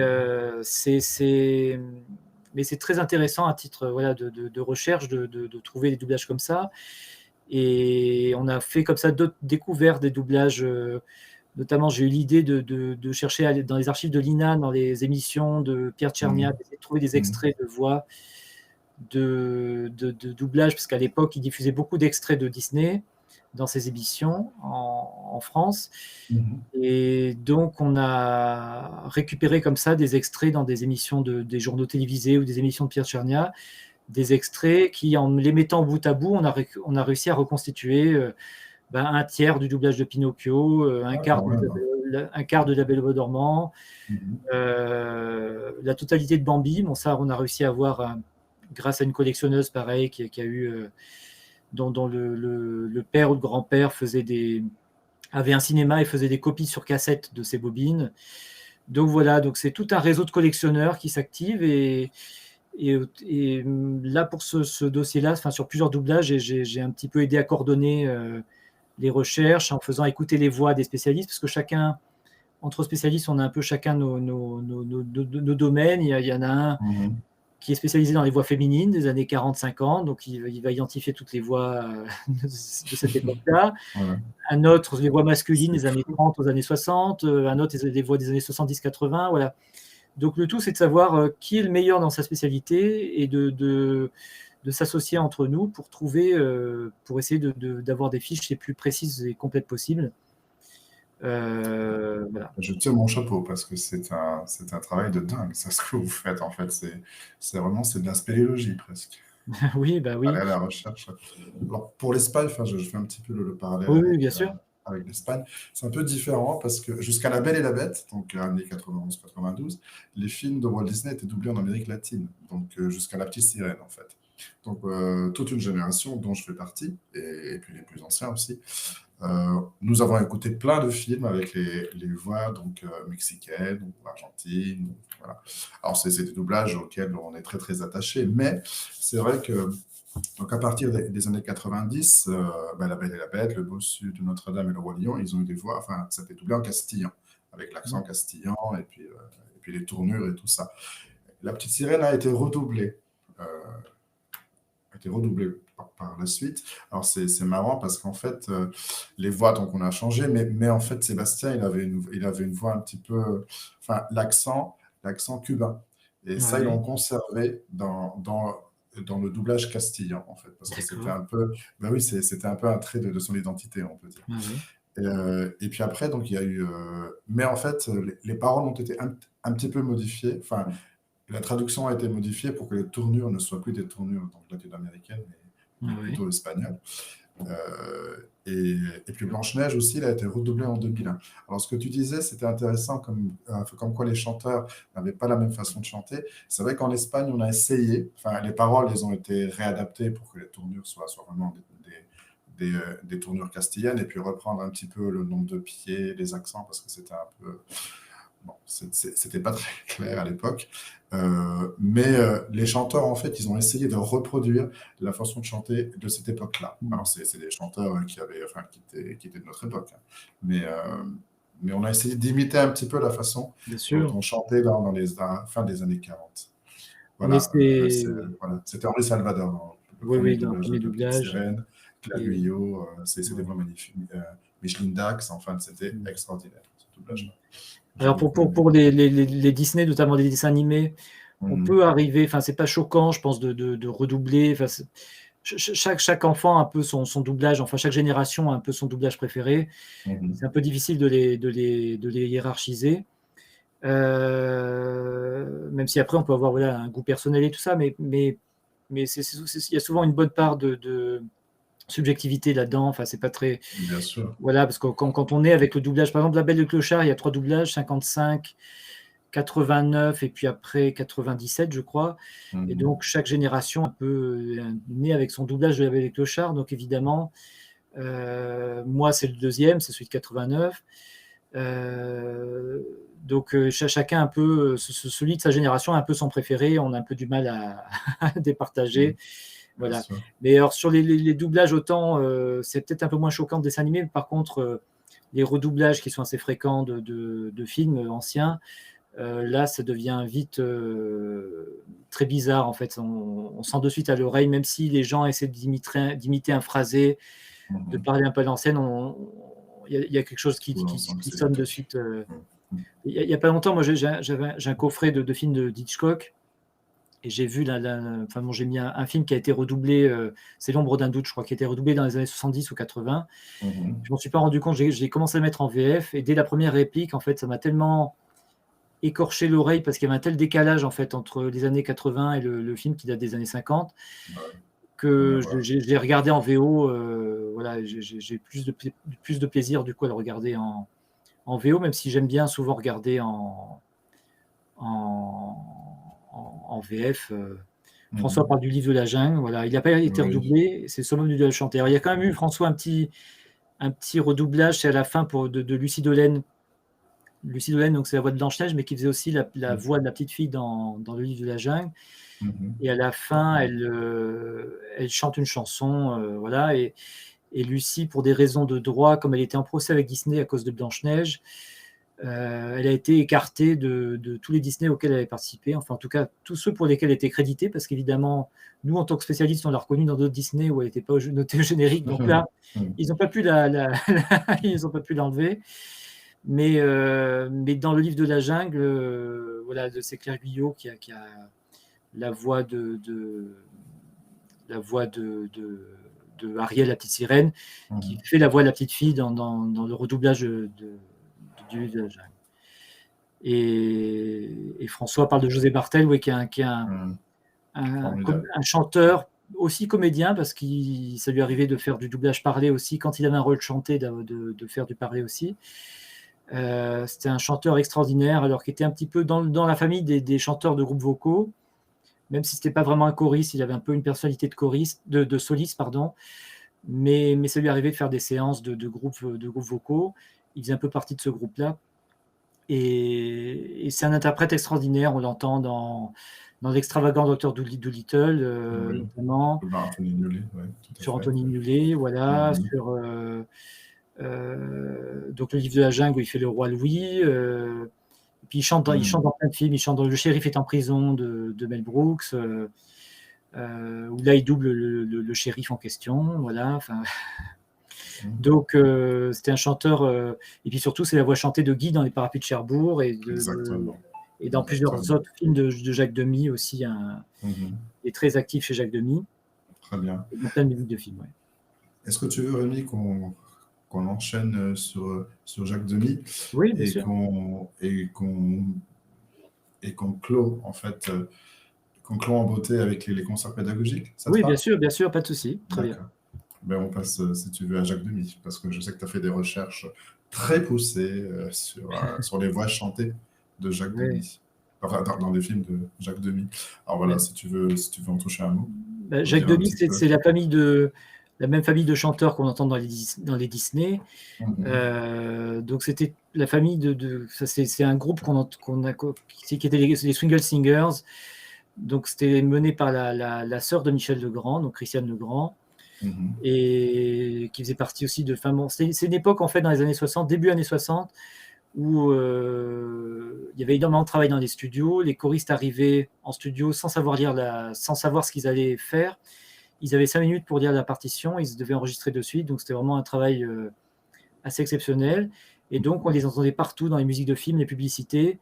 c'est très intéressant à titre de recherche de trouver des doublages comme ça. Et on a fait comme ça d'autres découvertes des doublages. Notamment, j'ai eu l'idée de chercher dans les archives de l'INA, dans les émissions de Pierre Tchernia, d'essayer de trouver des extraits de voix de doublage, parce qu'à l'époque, il diffusait beaucoup d'extraits de Disney dans ses émissions en France. Et donc, on a récupéré comme ça des extraits dans des émissions des journaux télévisés ou des émissions de Pierre Tchernia, des extraits qui, en les mettant bout à bout, on a réussi à reconstituer un tiers du doublage de Pinocchio, un quart de La Belle au Bois dormant, la totalité de Bambi. Bon, ça, on a réussi à avoir, grâce à une collectionneuse pareil, qui a eu, dont le père ou le grand-père avait un cinéma et faisait des copies sur cassette de ces bobines. Donc voilà, donc c'est tout un réseau de collectionneurs qui s'active, et là, pour ce dossier-là, sur plusieurs doublages, j'ai un petit peu aidé à coordonner les recherches en faisant écouter les voix des spécialistes, parce que chacun, entre spécialistes, on a un peu chacun nos domaines. Il y en a un qui est spécialisé dans les voix féminines des années 40-50, donc il va identifier toutes les voix de cette époque-là. Un autre, les voix masculines des années 30 aux années 60, un autre, les voix des années 70-80, voilà. Donc le tout, c'est de savoir qui est le meilleur dans sa spécialité, et de s'associer entre nous pour trouver, pour essayer d'avoir des fiches les plus précises et complètes possibles. Voilà. Je tire mon chapeau, parce que c'est un travail de dingue, ça, ce que vous faites en fait. C'est vraiment de la spéléologie presque. Oui, bah oui. Aller à la recherche. Alors, pour l'Espagne, je fais un petit peu le parallèle oui, bien sûr. Avec l'Espagne. C'est un peu différent, parce que jusqu'à La Belle et la Bête, donc années 91-92, les films de Walt Disney étaient doublés en Amérique latine, donc jusqu'à La Petite Sirène en fait. Donc, toute une génération dont je fais partie, et puis les plus anciens aussi, nous avons écouté plein de films avec les voix donc, mexicaines ou argentines. Voilà. Alors, c'est des doublages auxquels on est très, très attaché, mais c'est vrai que donc à partir des années 90, La Belle et la Bête, Le Bossu de Notre-Dame et Le Roi Lion, ils ont eu des voix, enfin, ça a été doublé en castillan, avec l'accent castillan et puis les tournures et tout ça. La Petite Sirène a été redoublée. Par la suite. Alors, c'est marrant parce qu'en fait, les voix, donc on a changé, mais en fait, Sébastien, il avait une voix un petit peu, enfin, l'accent cubain. Et ça, ils l'ont conservé dans le doublage castillan, en fait, parce que c'était un peu, ben oui, c'était un peu un trait de son identité, on peut dire. Et puis après, donc, il y a eu, mais en fait, les paroles ont été un petit peu modifiées. Enfin, la traduction a été modifiée pour que les tournures ne soient plus des tournures latino-américaines, mais plutôt espagnoles. Et puis Blanche-Neige aussi, elle a été redoublée en 2001. Alors, ce que tu disais, c'était intéressant, comme quoi les chanteurs n'avaient pas la même façon de chanter. C'est vrai qu'en Espagne, on a essayé, enfin, les paroles, elles ont été réadaptées pour que les tournures soient vraiment des tournures castillanes, et puis reprendre un petit peu le nombre de pieds, les accents, parce que c'était un peu... Bon, c'était pas très clair à l'époque, mais les chanteurs, en fait, ils ont essayé de reproduire la façon de chanter de cette époque-là. Alors, c'est des chanteurs qui étaient de notre époque, hein. Mais on a essayé d'imiter un petit peu la façon dont on chantait dans la fin des années 40. Voilà, c'était Henri Salvador, le premier doublage de Petite Sirène, Claire Guyot, c'est des voix magnifiques. Micheline Dax, enfin, c'était extraordinaire, ce doublage-là. Alors pour les Disney, notamment les dessins animés, on peut arriver, enfin c'est pas choquant, je pense, de redoubler. Enfin, chaque enfant a un peu son doublage, enfin chaque génération a un peu son doublage préféré. C'est un peu difficile de les hiérarchiser. Même si après on peut avoir un goût personnel et tout ça, mais il y a souvent une bonne part de subjectivité là-dedans. Enfin, c'est pas très. Bien sûr. Voilà, parce que quand on est avec le doublage, par exemple, La Belle et le Clochard, il y a 3 doublages, 55, 89 et puis après 97, je crois. Et donc, chaque génération un peu née avec son doublage de La Belle et le Clochard. Donc, évidemment, moi, c'est le deuxième, c'est celui de 89. Donc, chacun un peu, celui de sa génération a un peu son préféré. On a un peu du mal à départager. Voilà. Mais alors sur les doublages, autant c'est peut-être un peu moins choquant de dessins animés, mais par contre les redoublages qui sont assez fréquents de films anciens, là ça devient vite très bizarre en fait. On sent de suite à l'oreille, même si les gens essaient d'imiter un phrasé, de parler un peu à l'ancienne, il y a quelque chose qui sonne de suite. Il n'y a pas longtemps, moi j'ai un coffret de films d'Hitchcock. Et j'ai vu, j'ai mis un film qui a été redoublé, c'est L'ombre d'un doute, je crois, qui a été redoublé dans les années 70 ou 80. Je ne m'en suis pas rendu compte, j'ai commencé à le mettre en VF, et dès la première réplique, en fait, ça m'a tellement écorché l'oreille, parce qu'il y avait un tel décalage, en fait, entre les années 80 et le film qui date des années 50, que je l'ai regardé en VO. Voilà, j'ai plus de plaisir, du coup, à le regarder en VO, même si j'aime bien souvent regarder en VF. François parle du livre de la jungle, voilà. Il n'a pas été redoublé, c'est le summum du duel chanté. Alors, il y a quand même eu, François, un petit redoublage, c'est à la fin de Lucie Dolène. Lucie Dolène, donc c'est la voix de Blanche-Neige, mais qui faisait aussi la voix de la petite fille dans le livre de la jungle. Et à la fin, elle chante une chanson, voilà. Et Lucie, pour des raisons de droit, comme elle était en procès avec Disney à cause de Blanche-Neige, elle a été écartée de tous les Disney auxquels elle avait participé, enfin en tout cas tous ceux pour lesquels elle était créditée, parce qu'évidemment nous en tant que spécialistes on l'a reconnue dans d'autres Disney où elle n'était pas notée au générique, donc là ils n'ont pas pu ils ont pas pu l'enlever, mais dans le livre de la jungle, voilà, c'est Claire Guyot qui a la voix de Ariel, la petite sirène, qui fait la voix de la petite fille dans le redoublage du livre de la jungle. Et François parle de José Bartel, qui est un chanteur, aussi comédien, parce que ça lui arrivait de faire du doublage parlé aussi, quand il avait un rôle chanté, de faire du parler aussi. C'était un chanteur extraordinaire, alors qu'il était un petit peu dans la famille des chanteurs de groupes vocaux. même si c'était pas vraiment un choriste, il avait un peu une personnalité de choriste, de soliste, pardon. Mais ça lui arrivait de faire des séances de groupes vocaux. Il faisait un peu partie de ce groupe-là. Et c'est un interprète extraordinaire. On l'entend dans l'extravagant Docteur Dolittle, Oui. notamment. Anthony Newley, ouais, tout à Sur fait. Anthony Newley, voilà. Sur donc le livre de la jungle où il fait le roi Louis. Et puis il chante dans plein de films. Il chante dans Le shérif est en prison de Mel Brooks. Où là il double le shérif en question, voilà. Enfin, donc c'était un chanteur, et puis surtout c'est la voix chantée de Guy dans Les Parapluies de Cherbourg et dans plusieurs autres films de Jacques Demy aussi. Il est très actif chez Jacques Demy. Très bien. Et dans plein de musiques de films. Ouais. Est-ce que tu veux, Rémi, qu'on enchaîne sur Jacques Demy? Oui, bien sûr. Et qu'on clôt en fait, qu'on clôt en beauté avec les concerts pédagogiques. Oui, bien sûr, pas de souci. Très bien. Ben, on passe, si tu veux, à Jacques Demy, parce que je sais que tu as fait des recherches très poussées sur les voix chantées de Jacques Demy. Enfin, dans les films de Jacques Demy. Alors voilà, si tu veux en toucher un mot. Jacques Demy, c'est la même famille de chanteurs qu'on entend dans les Disney. Donc c'était la famille c'est un groupe qui était les Swingle Singers. Donc c'était mené par la sœur de Michel Legrand, donc Christiane Legrand, et qui faisait partie aussi de c'est une époque en fait dans les années 60, début années 60, où il y avait énormément de travail dans les studios. Les choristes arrivaient en studio sans savoir ce qu'ils allaient faire. Ils avaient 5 minutes pour lire la partition, ils devaient enregistrer de suite, donc c'était vraiment un travail assez exceptionnel. Et donc on les entendait partout dans les musiques de films, les publicités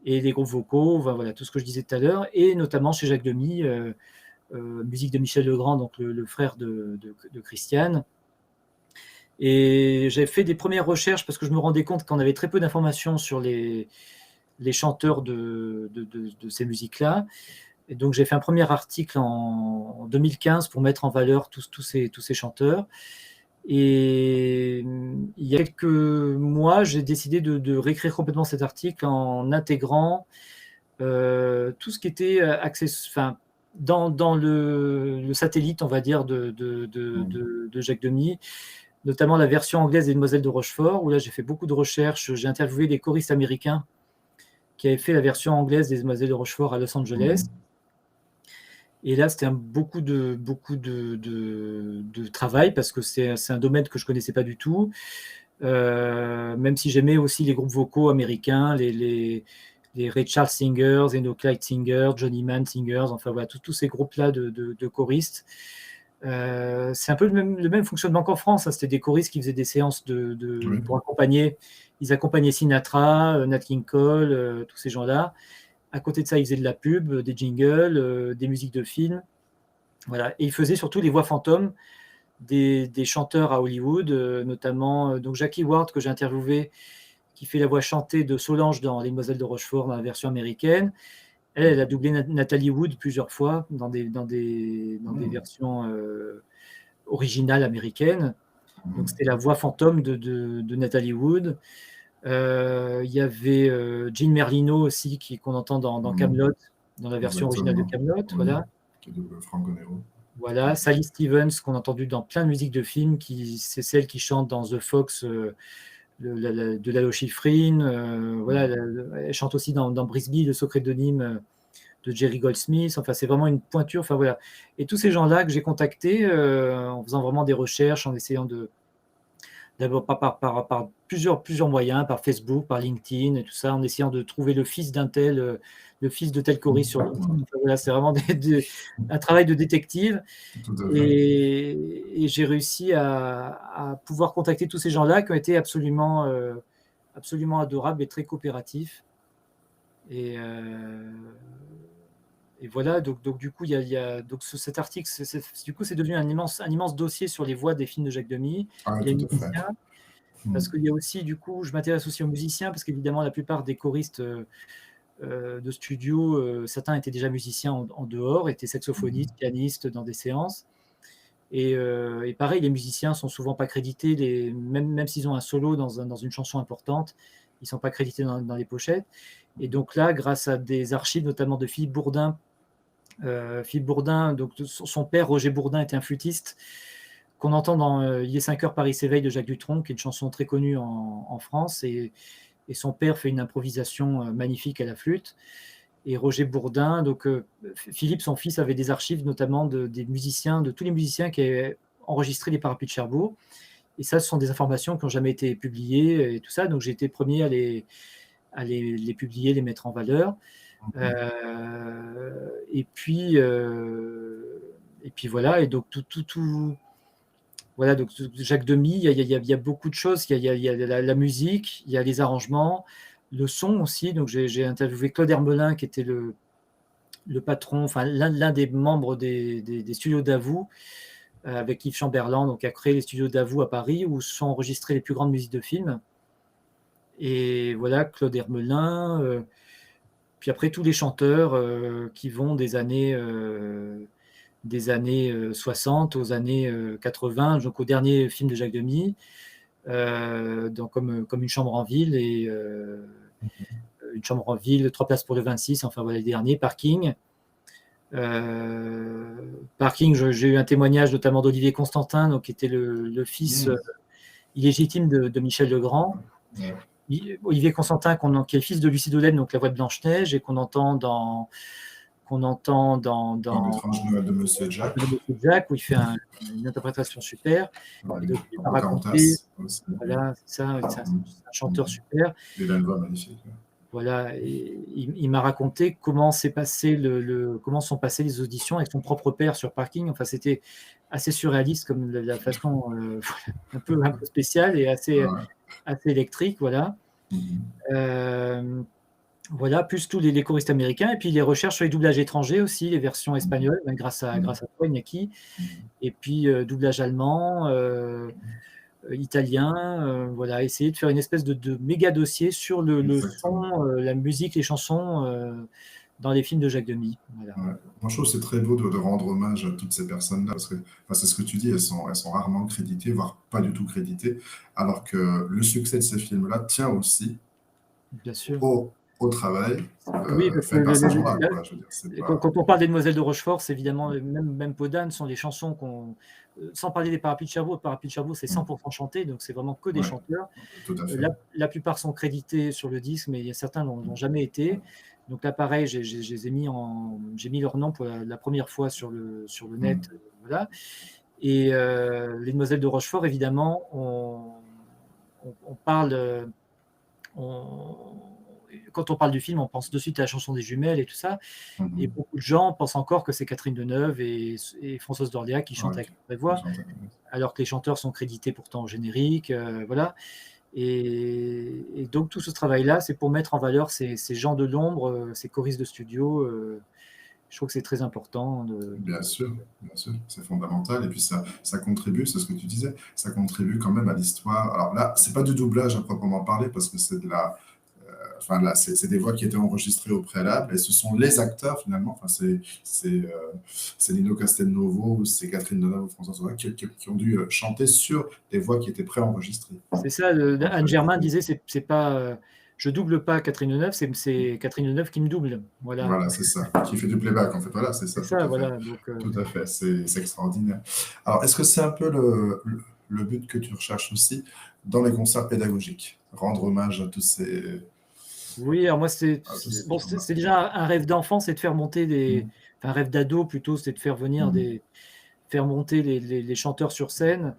et les groupes vocaux, voilà, tout ce que je disais tout à l'heure, et notamment chez Jacques Demy, musique de Michel Legrand, donc le frère de Christiane. Et j'avais fait des premières recherches parce que je me rendais compte qu'on avait très peu d'informations sur les chanteurs de ces musiques-là. Et donc j'ai fait un premier article en 2015 pour mettre en valeur tous ces chanteurs. Et il y a quelques mois, j'ai décidé de réécrire complètement cet article en intégrant tout ce qui était dans le satellite, on va dire, de Jacques Demy, notamment la version anglaise des Demoiselles de Rochefort, où là j'ai fait beaucoup de recherches. J'ai interviewé des choristes américains qui avaient fait la version anglaise des Demoiselles de Rochefort à Los Angeles. Et là, c'était beaucoup de travail parce que c'est un domaine que je ne connaissais pas du tout. Même si j'aimais aussi les groupes vocaux américains, les Ray Charles Singers, Eno Clyde Singers, Johnny Mann Singers, enfin voilà, tous ces groupes-là de choristes. C'est un peu le même fonctionnement qu'en France. C'était des choristes qui faisaient des séances pour accompagner. Ils accompagnaient Sinatra, Nat King Cole, tous ces gens-là. À côté de ça, ils faisaient de la pub, des jingles, des musiques de films. Voilà. Et ils faisaient surtout les voix fantômes des chanteurs à Hollywood, notamment donc Jackie Ward, que j'ai interviewé, qui fait la voix chantée de Solange dans Les Demoiselles de Rochefort, dans la version américaine. Elle a doublé Nathalie Wood plusieurs fois dans des versions originales américaines. Donc c'était la voix fantôme de Nathalie Wood. Il y avait Jean Merlino aussi qu'on entend dans Camelot, dans la version originale de Camelot, voilà. Qui double Franco Nero. Voilà, Sally Stevens qu'on a entendu dans plein de musiques de films, c'est celle qui chante dans The Fox de Lalo Schifrin. Voilà, elle chante aussi dans Brisby, Le Secret de Nîmes de Jerry Goldsmith. Enfin, c'est vraiment une pointure. Enfin voilà. Et tous ces gens-là que j'ai contactés en faisant vraiment des recherches, en essayant d'abord par plusieurs moyens, par Facebook, par LinkedIn et tout ça, en essayant de trouver le fils d'un tel, le fils de tel choriste sur LinkedIn. Enfin, voilà, c'est vraiment un travail de détective. Et j'ai réussi à pouvoir contacter tous ces gens-là qui ont été absolument adorables et très coopératifs. Et voilà, donc du coup, cet article, du coup, c'est devenu un immense dossier sur les voix des films de Jacques Demy. Les musiciens, parce qu'il y a aussi, du coup, je m'intéresse aussi aux musiciens, parce qu'évidemment, la plupart des choristes de studio, certains étaient déjà musiciens en dehors, étaient saxophonistes, pianistes dans des séances. Et pareil, les musiciens sont souvent pas crédités, même s'ils ont un solo dans une chanson importante, ils sont pas crédités dans les pochettes. Et donc là, grâce à des archives, notamment de Philippe Bourdin, Philippe Bourdin, donc son père Roger Bourdin était un flûtiste qu'on entend dans Il est 5 heures, Paris s'éveille de Jacques Dutronc, qui est une chanson très connue en France, et son père fait une improvisation magnifique à la flûte. Et Roger Bourdin, donc Philippe, son fils, avait des archives notamment des musiciens, de tous les musiciens qui avaient enregistré les Parapluies de Cherbourg. Et ça, ce sont des informations qui n'ont jamais été publiées et tout ça. Donc j'ai été premier à les publier, les mettre en valeur. Et puis voilà. Et donc tout voilà. Donc Jacques Demy, il y a beaucoup de choses. Il y a la musique, il y a les arrangements, le son aussi. Donc j'ai interviewé Claude Hermelin, qui était le patron, enfin l'un des membres des studios Davout, avec Yves Chamberlain, donc a créé les studios Davout à Paris, où sont enregistrées les plus grandes musiques de films. Et voilà, Claude Hermelin. Puis après, tous les chanteurs qui vont des années 60 aux années 80, donc au dernier film de Jacques Demy, donc comme Une chambre en ville, et Une chambre en ville, 3 places pour le 26, enfin voilà les derniers, Parking. Parking, j'ai eu un témoignage notamment d'Olivier Constantin, donc, qui était le fils illégitime de Michel Legrand. Olivier Constantin, qui est le fils de Lucie Dolène, donc la voix de Blanche-Neige, et qu'on entend dans L'étrange Noël de Monsieur Jack, où il fait une interprétation super. Ouais, donc, il m'a raconté, voilà, c'est un chanteur super. Il a une voix magnifique. Voilà, et il m'a raconté comment sont passées les auditions avec son propre père sur Parking. Enfin, c'était assez surréaliste comme la façon un peu spéciale et assez électrique, voilà. Voilà, plus tous les choristes américains, et puis les recherches sur les doublages étrangers aussi, les versions espagnoles, grâce à toi, Iñaki, et puis doublage allemand, italien, voilà, essayer de faire une espèce de méga dossier sur le son, la musique, les chansons dans les films de Jacques Demy. Voilà. Ouais. Moi, je trouve que c'est très beau de rendre hommage à toutes ces personnes-là, parce que c'est ce que tu dis, elles sont rarement créditées, voire pas du tout créditées, alors que le succès de ces films-là tient aussi bien sûr au travail fait par ces gens-là. Quand on parle des Demoiselles de Rochefort, c'est évidemment, même Podane sont des chansons sans parler des Parapluies de Cherbourg. Les Parapluies de Cherbourg, c'est 100% chanté, donc c'est vraiment que des chanteurs. Tout à fait. La plupart sont crédités sur le disque, mais certains n'ont jamais été. Donc là, pareil, j'ai mis leur nom pour la première fois sur le net. Voilà. Et les Demoiselles de Rochefort, évidemment, on parle... quand on parle du film, on pense de suite à la chanson des jumelles et tout ça. Et beaucoup de gens pensent encore que c'est Catherine Deneuve et Françoise d'Orléac qui chantent avec la vraie voix, alors que les chanteurs sont crédités pourtant au générique. Voilà. Et donc, tout ce travail-là, c'est pour mettre en valeur ces gens de l'ombre, ces choristes de studio. Je trouve que c'est très important. Bien sûr, c'est fondamental. Et puis ça contribue, c'est ce que tu disais, ça contribue quand même à l'histoire. Alors là, c'est pas du doublage à proprement parler, parce que c'est de la... c'est des voix qui étaient enregistrées au préalable, et ce sont les acteurs finalement. Enfin, c'est Lino Castelnuovo, ou c'est Catherine Deneuve ou François Sauvage qui ont dû chanter sur des voix qui étaient préenregistrées. C'est ça. Anne Germain disait, c'est pas, je double pas Catherine Deneuve, c'est Catherine Deneuve qui me double. Voilà, c'est ça, qui fait du playback en fait. Voilà, c'est ça. Tout à fait. C'est extraordinaire. Alors, est-ce que c'est un peu le but que tu recherches aussi dans les concerts pédagogiques, rendre hommage à tous ces... Oui, alors moi, c'est déjà un rêve d'enfant, c'est de faire monter un rêve d'ado plutôt, c'est de faire venir faire monter les chanteurs sur scène.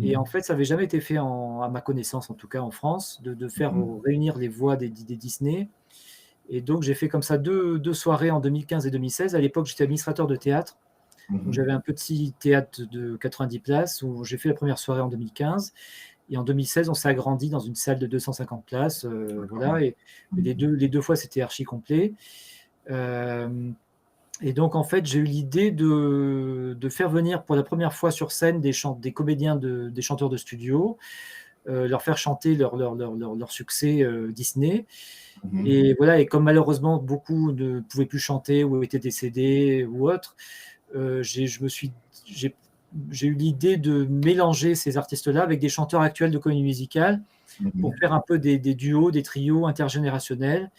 Et en fait, ça n'avait jamais été fait, à ma connaissance, en tout cas en France, de faire réunir les voix des Disney. Et donc, j'ai fait comme ça deux soirées en 2015 et 2016. À l'époque, j'étais administrateur de théâtre. Donc, j'avais un petit théâtre de 90 places où j'ai fait la première soirée en 2015. Et en 2016, on s'est agrandi dans une salle de 250 places. Voilà, et les deux fois, c'était archi complet. Et donc, en fait, j'ai eu l'idée de faire venir pour la première fois sur scène des comédiens, des chanteurs de studio, leur faire chanter leur succès Disney. Et voilà, et comme malheureusement, beaucoup ne pouvaient plus chanter ou étaient décédés ou autre, j'ai eu l'idée de mélanger ces artistes-là avec des chanteurs actuels de comédie musicale pour faire un peu des duos, des trios intergénérationnels.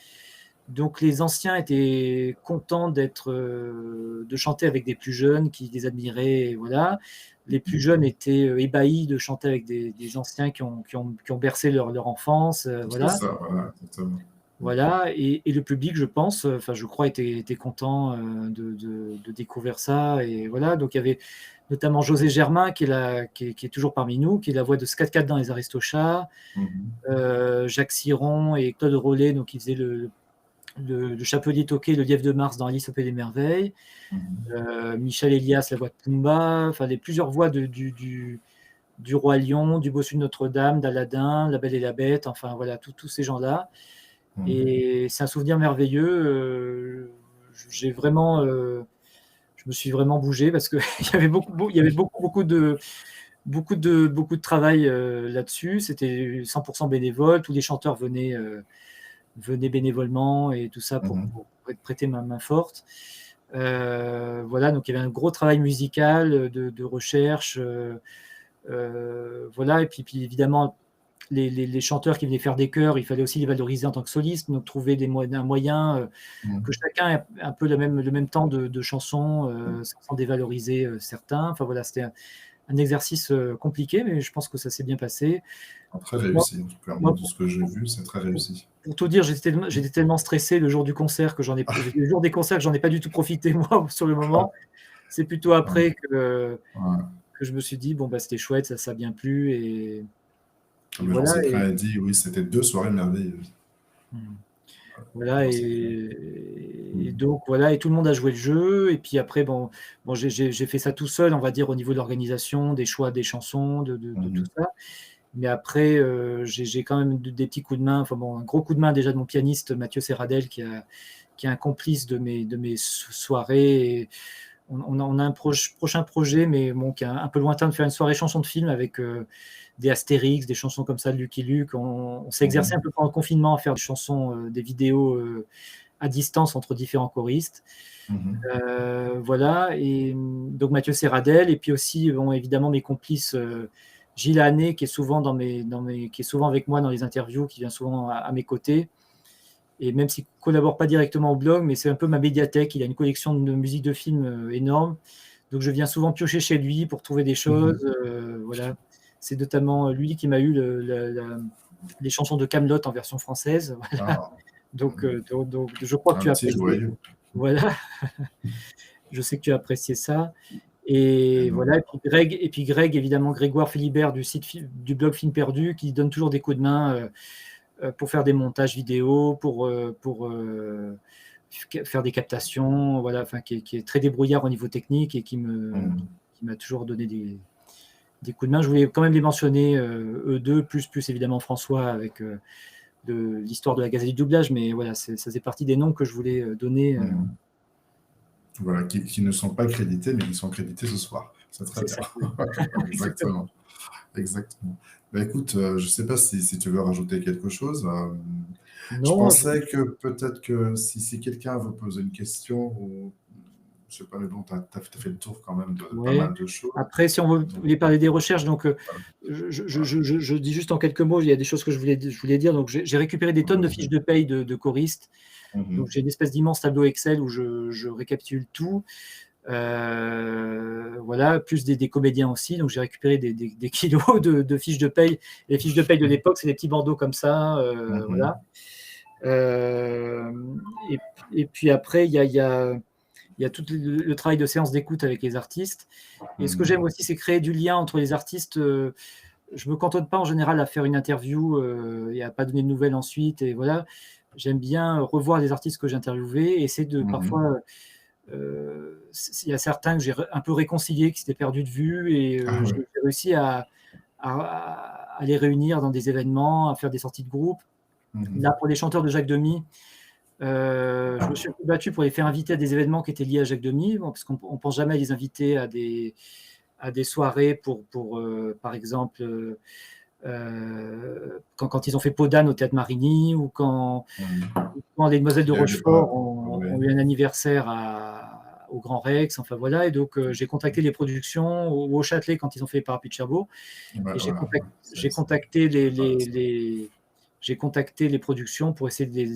Donc les anciens étaient contents de chanter avec des plus jeunes qui les admiraient, et voilà. Les plus jeunes étaient ébahis de chanter avec des anciens qui ont bercé leur enfance, C'est voilà. ça, voilà, exactement. Voilà, et le public, je pense, enfin je crois, était content de découvrir ça, et voilà. Donc il y avait notamment José Germain qui est toujours parmi nous, qui est la voix de Scat Cat dans Les Aristochats, Jacques Siron et Claude Rollet, donc qui faisaient le Chapelier Toqué, le Lièvre de Mars dans Alice au Pays des Merveilles, Michel Elias, la voix de Pumba, enfin plusieurs voix du Roi Lion, du Bossu de Notre-Dame, d'Aladin, La Belle et la Bête, enfin voilà, tous ces gens-là. Et c'est un souvenir merveilleux. Je me suis vraiment bougé parce qu'il y avait beaucoup de travail là-dessus. C'était 100% bénévole. Tous les chanteurs venaient bénévolement et tout ça pour prêter ma main forte. Voilà, donc il y avait un gros travail musical de recherche. Voilà, et puis évidemment, les chanteurs qui venaient faire des chœurs, il fallait aussi les valoriser en tant que solistes, donc trouver un moyen que chacun ait un peu le même temps de chansons sans dévaloriser certains. Enfin voilà, c'était un exercice compliqué, mais je pense que ça s'est bien passé. Très réussi, en tout cas. Moi, tout ce que j'ai vu, c'est très réussi. Pour tout dire, j'étais tellement stressé le jour du concert que le jour des concerts que j'en ai pas du tout profité, moi, sur le moment. C'est plutôt après que je me suis dit, bon, bah, c'était chouette, ça a bien plu. Et voilà, a dit, oui, c'était 2 soirées merveilleuses. Voilà, et donc voilà, et tout le monde a joué le jeu. Et puis après, bon, j'ai fait ça tout seul, on va dire, au niveau de l'organisation, des choix des chansons, de tout ça. Mais après, j'ai quand même des petits coups de main, enfin bon, un gros coup de main déjà de mon pianiste Mathieu Serradel, qui est un complice de mes soirées. Et on a un prochain projet, mais bon, qui est un peu lointain, de faire une soirée chanson de film avec des Astérix, des chansons comme ça de Lucky Luke. On s'est exercé un peu pendant le confinement à faire des chansons, des vidéos à distance entre différents choristes. Voilà, et donc Mathieu Serradel, et puis aussi, bon, évidemment, mes complices, Gilles Hannet, qui est souvent qui est souvent avec moi dans les interviews, qui vient souvent à mes côtés. Et même s'il ne collabore pas directement au blog, mais c'est un peu ma médiathèque. Il a une collection de musique de film énorme. Donc je viens souvent piocher chez lui pour trouver des choses. Voilà. C'est notamment lui qui m'a eu les chansons de Kaamelott en version française. Voilà. Donc je crois que tu as apprécié. Voilà. Je sais que tu as apprécié ça. Et voilà. Et puis Greg, évidemment, Grégoire Philibert du blog Film Perdu, qui donne toujours des coups de main pour faire des montages vidéo, pour faire des captations, voilà, enfin, qui est très débrouillard au niveau technique et qui m'a toujours donné des coups de main. Je voulais quand même les mentionner, eux deux, plus évidemment François avec de l'histoire de la Gazette du doublage, mais voilà, ça faisait partie des noms que je voulais donner. Voilà, qui ne sont pas crédités, mais qui sont crédités ce soir. C'est très bien. Exactement. Exactement. Bah, écoute, je ne sais pas si tu veux rajouter quelque chose. Non, je pensais que peut-être que si quelqu'un veut poser une question, ou je ne sais pas, mais bon, tu as fait le tour quand même de pas mal de choses. Après, si on voulait parler des recherches, donc je dis juste en quelques mots, il y a des choses que je voulais dire. Donc j'ai récupéré des tonnes de fiches de paye de choristes. Donc j'ai une espèce d'immense tableau Excel où je récapitule tout. Voilà, plus des comédiens aussi. Donc j'ai récupéré des kilos de fiches de paye. Les fiches de paye de l'époque, c'est des petits bandeaux comme ça. Voilà. Et puis après, il y a tout le travail de séance d'écoute avec les artistes. Et ce que j'aime aussi, c'est créer du lien entre les artistes. Je ne me cantonne pas en général à faire une interview et à ne pas donner de nouvelles ensuite. Et voilà, j'aime bien revoir les artistes que j'ai interviewés et essayer de parfois. Il y a certains que j'ai un peu réconciliés, qui s'étaient perdus de vue, et j'ai réussi à les réunir dans des événements, à faire des sorties de groupe. Là, pour les chanteurs de Jacques Demy, je me suis battu pour les faire inviter à des événements qui étaient liés à Jacques Demy, parce qu'on ne pense jamais à les inviter à des soirées pour par exemple, quand ils ont fait Peau d'âne au Théâtre Marigny, ou quand les Demoiselles de Rochefort ont eu un anniversaire au Grand Rex, enfin voilà. Et donc j'ai contacté les productions au Châtelet quand ils ont fait Parapluie de Cherbourg. Et j'ai contacté j'ai contacté les productions pour essayer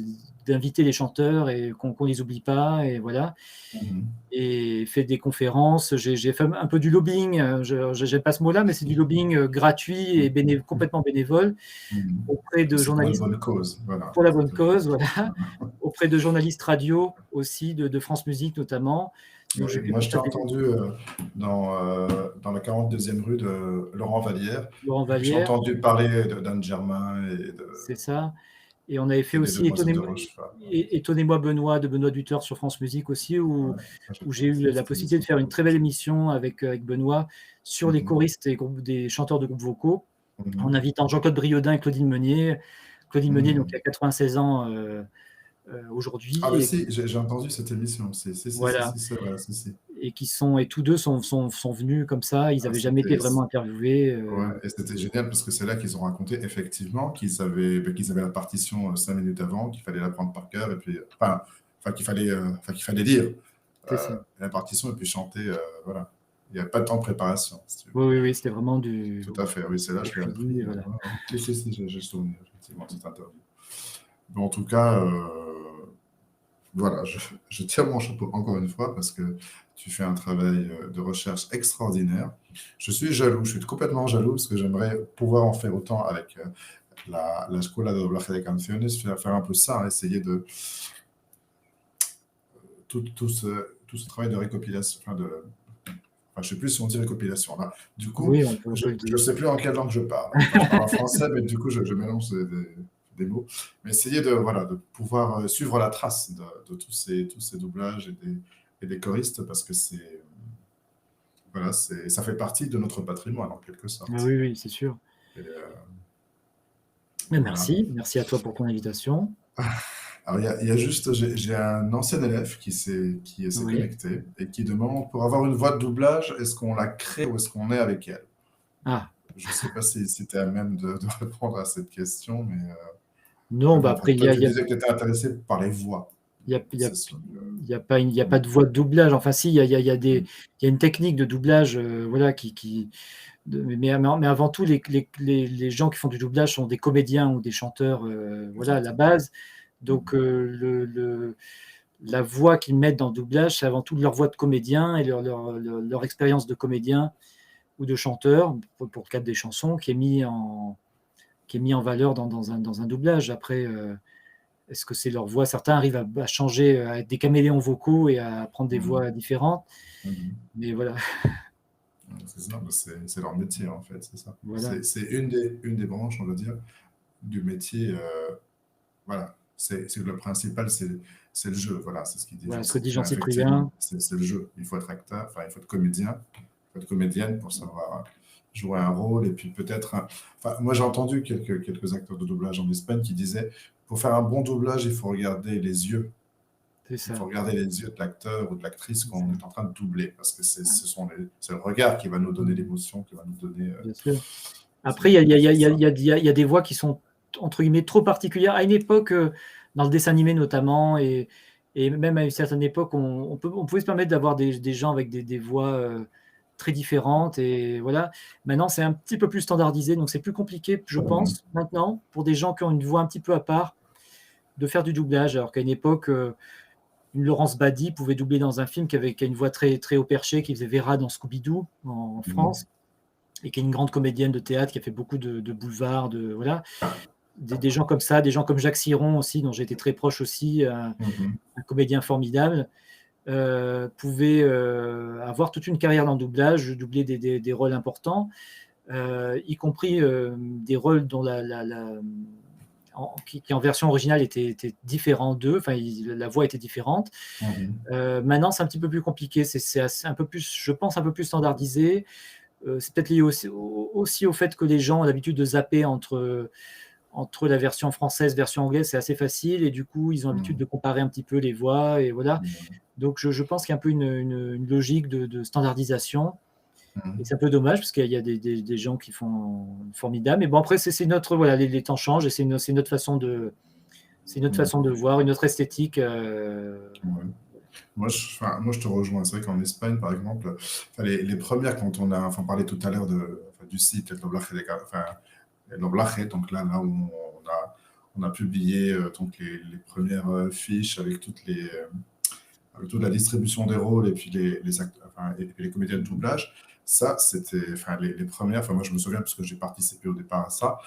d'inviter les chanteurs et qu'on les oublie pas, et voilà. Mhm. Et fait des conférences. J'ai fait un peu du lobbying. J'aime pas ce mot-là, mais c'est du lobbying gratuit et complètement bénévole Mhm. auprès de C'est pour une journalistes bonne cause, voilà. pour la bonne cause, voilà. Auprès de journalistes radio aussi, de France Musique notamment. Donc j'ai pu Moi, je t'ai contacter entendu dans la 42e rue de Laurent Vallière. Laurent J'ai Vallière, entendu parler d'Anne Germain c'est ça. Et on avait fait et des aussi Demoiselles de Rochefort. Étonnez-moi Benoît de Benoît Duteur sur France Musique aussi, où Ouais, ça, où j'ai eu la possibilité de faire une très belle émission avec Benoît sur les choristes et des chanteurs de groupes vocaux, en invitant Jean-Claude Briodin et Claudine Meunier. Claudine Meunier, donc, qui a 96 ans aujourd'hui, Ah, mais et si, j'ai entendu cette émission. Si, voilà, c'est vrai, si. et tous deux sont venus comme ça. Ils Ah, n'avaient jamais été vraiment interviewés. Ouais, et c'était génial parce que c'est là qu'ils ont raconté effectivement qu'ils avaient la partition 5 minutes avant, qu'il fallait la prendre par cœur, et puis, qu'il fallait lire C'est ça. la partition et puis chanter. Voilà. Il n'y a pas de temps de préparation, si tu veux. Oui, c'était vraiment du. Tout à fait, oui, c'est là que je l'ai appris. Voilà. Si, j'ai le souvenir, effectivement, de cette interview. Bon, en tout cas, voilà, je tire mon chapeau encore une fois parce que tu fais un travail de recherche extraordinaire. Je suis jaloux, je suis complètement jaloux parce que j'aimerais pouvoir en faire autant avec la Escuela de Doblaje de Canciones, faire un peu ça, essayer de tout ce travail de récopilation, je ne sais plus si on dit récopilation là. Du coup, Oui, on peut je le ne dire. sais plus en quelle langue je parle. Enfin, je parle en français, mais du coup, je mélange des mots. Mais essayer de pouvoir suivre la trace de tous ces doublages et des choristes, parce que ça fait partie de notre patrimoine en quelque sorte. Ah oui, c'est sûr. Et, Mais voilà. merci à toi pour ton invitation. Alors, il y a juste, j'ai un ancien élève qui s'est Oui. connecté et qui demande, pour avoir une voix de doublage, est-ce qu'on la crée ou est-ce qu'on est avec elle? Ah, Je ne sais pas si tu es à même de répondre à cette question, mais non, bon, bah après, toi, tu disais que tu étais intéressé par les voix. il C'est sûr. y a pas de voix de doublage. Enfin, si, il y a une technique de doublage, voilà, mais avant tout, les gens qui font du doublage sont des comédiens ou des chanteurs, voilà, à la base. Donc, la voix qu'ils mettent dans le doublage, c'est avant tout leur voix de comédien et leur expérience de comédien ou de chanteur, pour le cadre des chansons, qui est mis en valeur dans un doublage. Après, est-ce que c'est leur voix? Certains arrivent à changer, à être des caméléons vocaux et à prendre des voix différentes. Mais voilà. C'est ça, c'est leur métier en fait, c'est ça. Voilà. C'est une des branches, on va dire, du métier. Voilà, c'est le principal, c'est le jeu. Voilà, c'est ce qu'il dit. Voilà, ce que dit Jean-Cyprien, Jean-Cyprien. c'est le jeu. Il faut être acteur, il faut être comédien, il faut être comédienne pour savoir jouer un rôle. Et puis peut-être. Moi, j'ai entendu quelques acteurs de doublage en Espagne qui disaient pour faire un bon doublage, il faut regarder les yeux. C'est ça. Il faut regarder les yeux de l'acteur ou de l'actrice qu'on est en train de doubler, parce que c'est le regard qui va nous donner l'émotion, qui va nous donner. Bien sûr. Après, il y a des voix qui sont, entre guillemets, trop particulières. À une époque, dans le dessin animé notamment, et même à une certaine époque, on pouvait se permettre d'avoir des gens avec des voix très différentes. Et voilà. Maintenant, c'est un petit peu plus standardisé, donc c'est plus compliqué, je pense, maintenant, pour des gens qui ont une voix un petit peu à part, de faire du doublage. Alors qu'à une époque, une Laurence Badi pouvait doubler dans un film qui a une voix très, très haut perché, qui faisait Vera dans Scooby-Doo en France, et qui est une grande comédienne de théâtre qui a fait beaucoup de boulevards, voilà. Des gens comme ça, des gens comme Jacques Siron aussi, dont j'ai été très proche aussi, un comédien formidable, pouvait avoir toute une carrière dans le doublage, doubler des rôles importants, y compris des rôles dont qui en version originale était différent d'eux, enfin la voix était différente. Maintenant, c'est un petit peu plus compliqué, c'est un peu plus, je pense, un peu plus standardisé. C'est peut-être lié aussi au fait que les gens ont l'habitude de zapper entre la version française, version anglaise, c'est assez facile, et du coup, ils ont l'habitude de comparer un petit peu les voix, et voilà. Donc, je pense qu'il y a un peu une logique de standardisation. Et c'est un peu dommage parce qu'il y a des gens qui font formidable. Mais bon, après, c'est notre, voilà, les temps changent et c'est notre façon de voir, une autre esthétique. Moi, je te rejoins. C'est vrai qu'en Espagne, par exemple, les premières, quand on parlait tout à l'heure du site El Doblaje, donc là où on a publié donc les premières fiches avec avec toute la distribution des rôles et puis et puis les comédiens de doublage. Ça, c'était les premières. Moi, je me souviens parce que j'ai participé au départ à ça.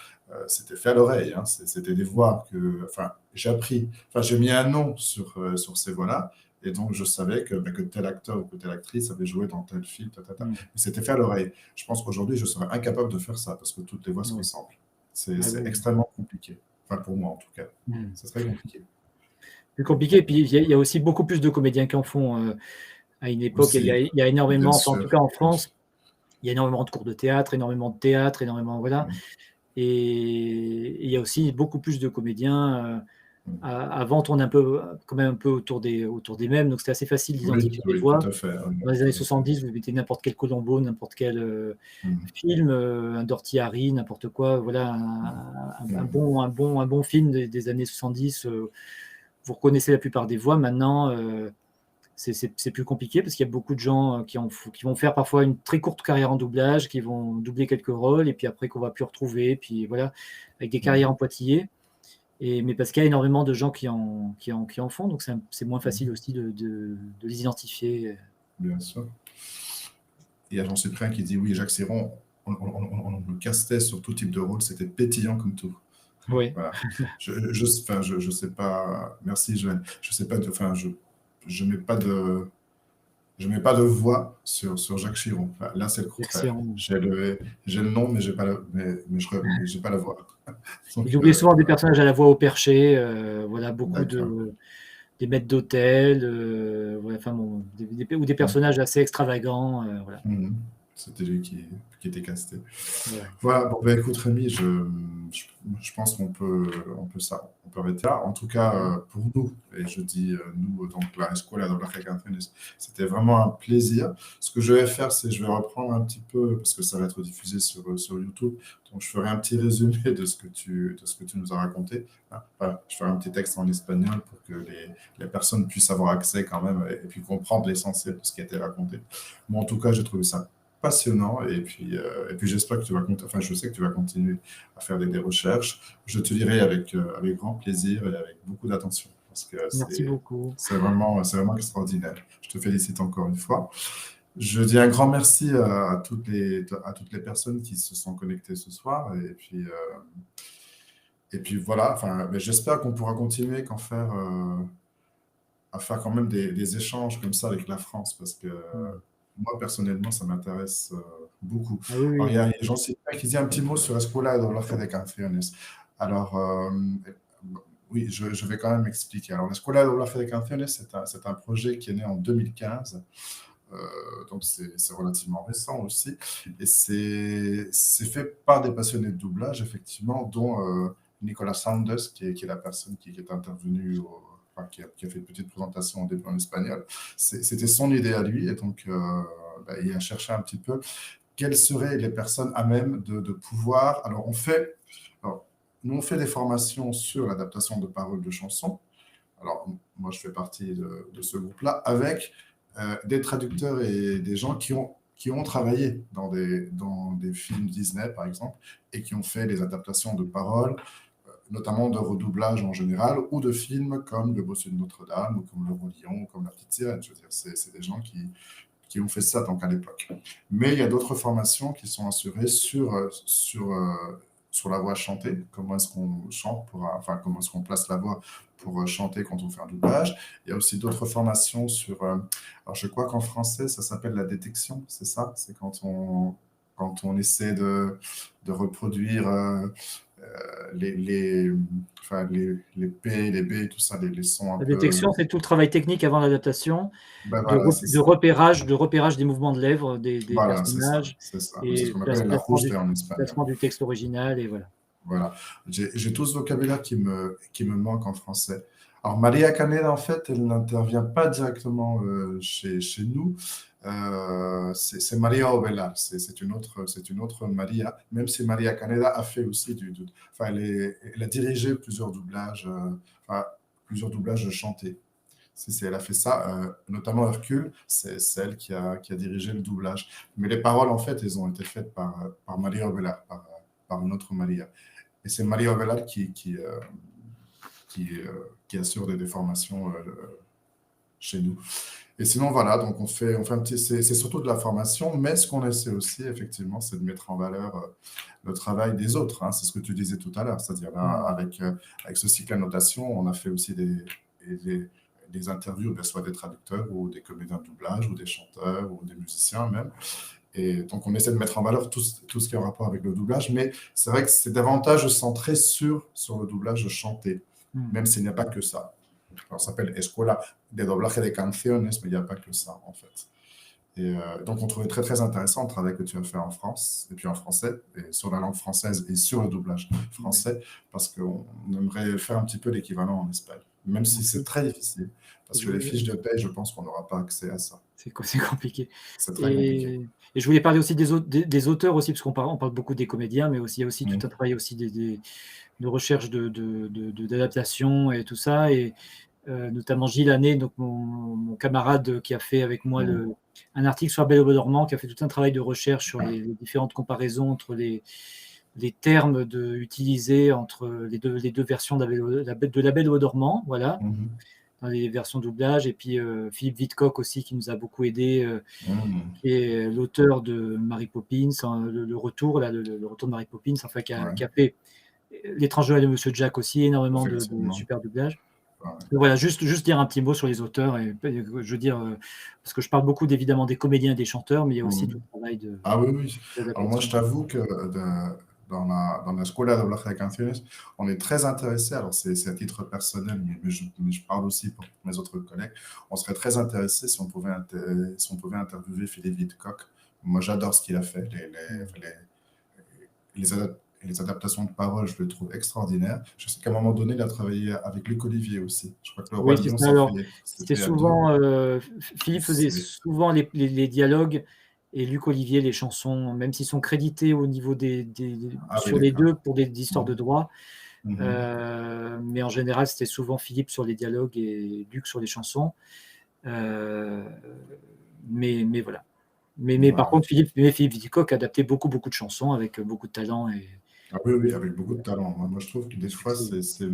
C'était fait à l'oreille. Hein, c'était des voix que j'ai appris. J'ai mis un nom sur ces voix-là. Et donc, je savais que tel acteur ou que telle actrice avait joué dans tel film. Mais c'était fait à l'oreille. Je pense qu'aujourd'hui, je serais incapable de faire ça parce que toutes les voix se ressemblent. C'est extrêmement compliqué. Pour moi, en tout cas. C'est très compliqué. Plus compliqué. Et puis, il y a aussi beaucoup plus de comédiens qui en font. À une époque, Aussi, il y a énormément, bien en tout sûr. cas en France, il y a énormément de cours de théâtre, énormément, voilà. Et il y a aussi beaucoup plus de comédiens. Avant, on tournait quand même un peu autour des mêmes, donc c'était assez facile d'identifier les voix. Tout à fait. Dans les années 70, vous mettez n'importe quel Colombo, n'importe quel film, un Dirty Harry, n'importe quoi. Voilà, un bon film des années 70. Vous reconnaissez la plupart des voix. Maintenant, c'est plus compliqué parce qu'il y a beaucoup de gens qui vont faire parfois une très courte carrière en doublage, qui vont doubler quelques rôles et puis après qu'on va plus retrouver, puis voilà, avec des carrières en pointillés. Mais parce qu'il y a énormément de gens qui en font, donc c'est moins facile aussi de les identifier. Bien sûr. Il y a Jean Cyprien qui dit oui, Jacques Siron, on le castait sur tout type de rôle, c'était pétillant comme tout. Oui. Voilà. Je sais pas. Merci, Joanne. Je sais pas. Je mets pas de voix sur Jacques Chiron. Là, c'est le contraire. J'ai le nom, mais j'ai pas j'ai pas la voix. Il doublait souvent des personnages à la voix au perché. Voilà, beaucoup des maîtres d'hôtel, ou des personnages assez extravagants. Voilà. C'était lui qui était casté. Ouais. Voilà, écoute Rémi, je pense qu'on peut arrêter là. En tout cas, pour nous, et je dis nous, donc la Escuela de Doblaje de Canciones, c'était vraiment un plaisir. Ce que je vais faire, c'est je vais reprendre un petit peu, parce que ça va être diffusé sur YouTube, donc je ferai un petit résumé de ce que tu nous as raconté. Je ferai un petit texte en espagnol pour que les personnes puissent avoir accès quand même et puis comprendre l'essentiel de ce qui a été raconté. Bon, en tout cas, j'ai trouvé ça passionnant et puis j'espère que je sais que tu vas continuer à faire des recherches. Je te lirai avec grand plaisir et avec beaucoup d'attention parce que merci beaucoup. C'est vraiment extraordinaire. Je te félicite encore une fois. Je dis un grand merci à toutes les personnes qui se sont connectées ce soir et puis voilà. J'espère qu'on pourra continuer à faire quand même des échanges comme ça avec la France parce que moi, personnellement, ça m'intéresse beaucoup. Oui. Alors, il y a Jean-Sylvain qui dit un petit mot sur Escuela de Doblaje de Canciones. Alors, oui, je vais quand même expliquer. Alors, l'Escuela de Doblaje de Canciones, c'est un projet qui est né en 2015. Donc, c'est relativement récent aussi. Et c'est fait par des passionnés de doublage, effectivement, dont Nicolas Saunders, qui est la personne qui est intervenue qui a fait une petite présentation au début en espagnol. C'était son idée à lui, et donc il a cherché un petit peu quelles seraient les personnes à même de pouvoir... Alors, nous, on fait des formations sur l'adaptation de paroles de chansons. Alors, moi, je fais partie de ce groupe-là, avec des traducteurs et des gens qui ont travaillé dans des films Disney, par exemple, et qui ont fait les adaptations de paroles, notamment de redoublage en général, ou de films comme Le Bossu de Notre-Dame, ou comme Le Roi Lion, ou comme La Petite Sirène. Je veux dire, c'est des gens qui ont fait ça donc à l'époque. Mais il y a d'autres formations qui sont assurées sur la voix chantée, comment est-ce qu'on chante, comment est-ce qu'on place la voix pour chanter quand on fait un doublage. Il y a aussi d'autres formations sur... alors je crois qu'en français, ça s'appelle la détection, c'est ça? C'est quand on essaie de reproduire... les P, les B, tout ça, les sons un peu... La détection, c'est tout le travail technique avant l'adaptation, voilà, de repérage des mouvements de lèvres des personnages. C'est ça. Et c'est ce qu'on appelle la rougeté en espagnol. Placement du texte original, et voilà. Voilà. J'ai tout ce vocabulaire qui me manque en français. Alors, Maria Caneda, en fait, elle n'intervient pas directement chez nous. C'est Maria Ovelar, c'est une autre Maria, même si Maria Caneda a fait aussi elle a dirigé plusieurs doublages chantés. Elle a fait ça, notamment Hercule, c'est elle qui a dirigé le doublage. Mais les paroles, en fait, elles ont été faites par Maria Ovelar, par une autre Maria. Et c'est Maria Ovelar qui qui assure des formations chez nous. Et sinon, voilà, donc on fait un petit, c'est surtout de la formation, mais ce qu'on essaie aussi, effectivement, c'est de mettre en valeur le travail des autres, hein. C'est ce que tu disais tout à l'heure, c'est-à-dire là, avec ce cycle à notation, on a fait aussi des interviews, soit des traducteurs ou des comédiens de doublage ou des chanteurs ou des musiciens même. Et donc, on essaie de mettre en valeur tout ce qui est en rapport avec le doublage, mais c'est vrai que c'est davantage centré sur le doublage chanté, même s'il n'y a pas que ça. Alors, ça s'appelle Escuela de Doblaje de Canciones, mais il n'y a pas que ça, en fait. Et donc, on trouvait très, très intéressant le travail que tu as fait en France, et puis en français, et sur la langue française et sur le doublage français, parce qu'on aimerait faire un petit peu l'équivalent en Espagne, même si c'est très difficile, parce que les fiches de paie, je pense qu'on n'aura pas accès à ça. C'est compliqué. C'est très compliqué. Et je voulais parler aussi des auteurs aussi, parce qu'on parle beaucoup des comédiens, mais aussi, il y a aussi tout un travail aussi de recherche d'adaptation et tout ça, et notamment Gilles Hannet, donc mon camarade qui a fait avec moi un article sur Abel au Dormant, qui a fait tout un travail de recherche sur les différentes comparaisons entre les termes utilisés entre les deux versions de La Belle au Dormant, voilà, dans les versions doublage, et puis Philippe Vidcock aussi, qui nous a beaucoup aidé, qui est l'auteur de Mary Poppins, le retour de Mary Poppins, enfin, qui a fait L'étrange Noël de Monsieur Jack aussi, énormément de super doublage. Voilà, juste dire un petit mot sur les auteurs, et je veux dire, parce que je parle beaucoup évidemment des comédiens et des chanteurs, mais il y a aussi tout le travail de... Ah oui. Alors moi, je t'avoue que dans la Escuela de Doblaje de Canciones, on est très intéressé, alors c'est à titre personnel, mais je parle aussi pour mes autres collègues, on serait très intéressé si on pouvait interviewer Philippe Vidcock. Moi, j'adore ce qu'il a fait, les adaptations de paroles, je le trouve extraordinaire. Je sais qu'à un moment donné, il a travaillé avec Luc Olivier aussi. Je crois que le Roi Lion, c'était souvent... Philippe faisait souvent les dialogues, et Luc Olivier les chansons, même s'ils sont crédités au niveau sur les deux pour des histoires de droit. Mais en général, c'était souvent Philippe sur les dialogues et Luc sur les chansons. Mais voilà. Mais par contre, Philippe Vidcock a adapté beaucoup de chansons avec beaucoup de talent. Ah oui, avec beaucoup de talent. Moi, je trouve que des fois, c'est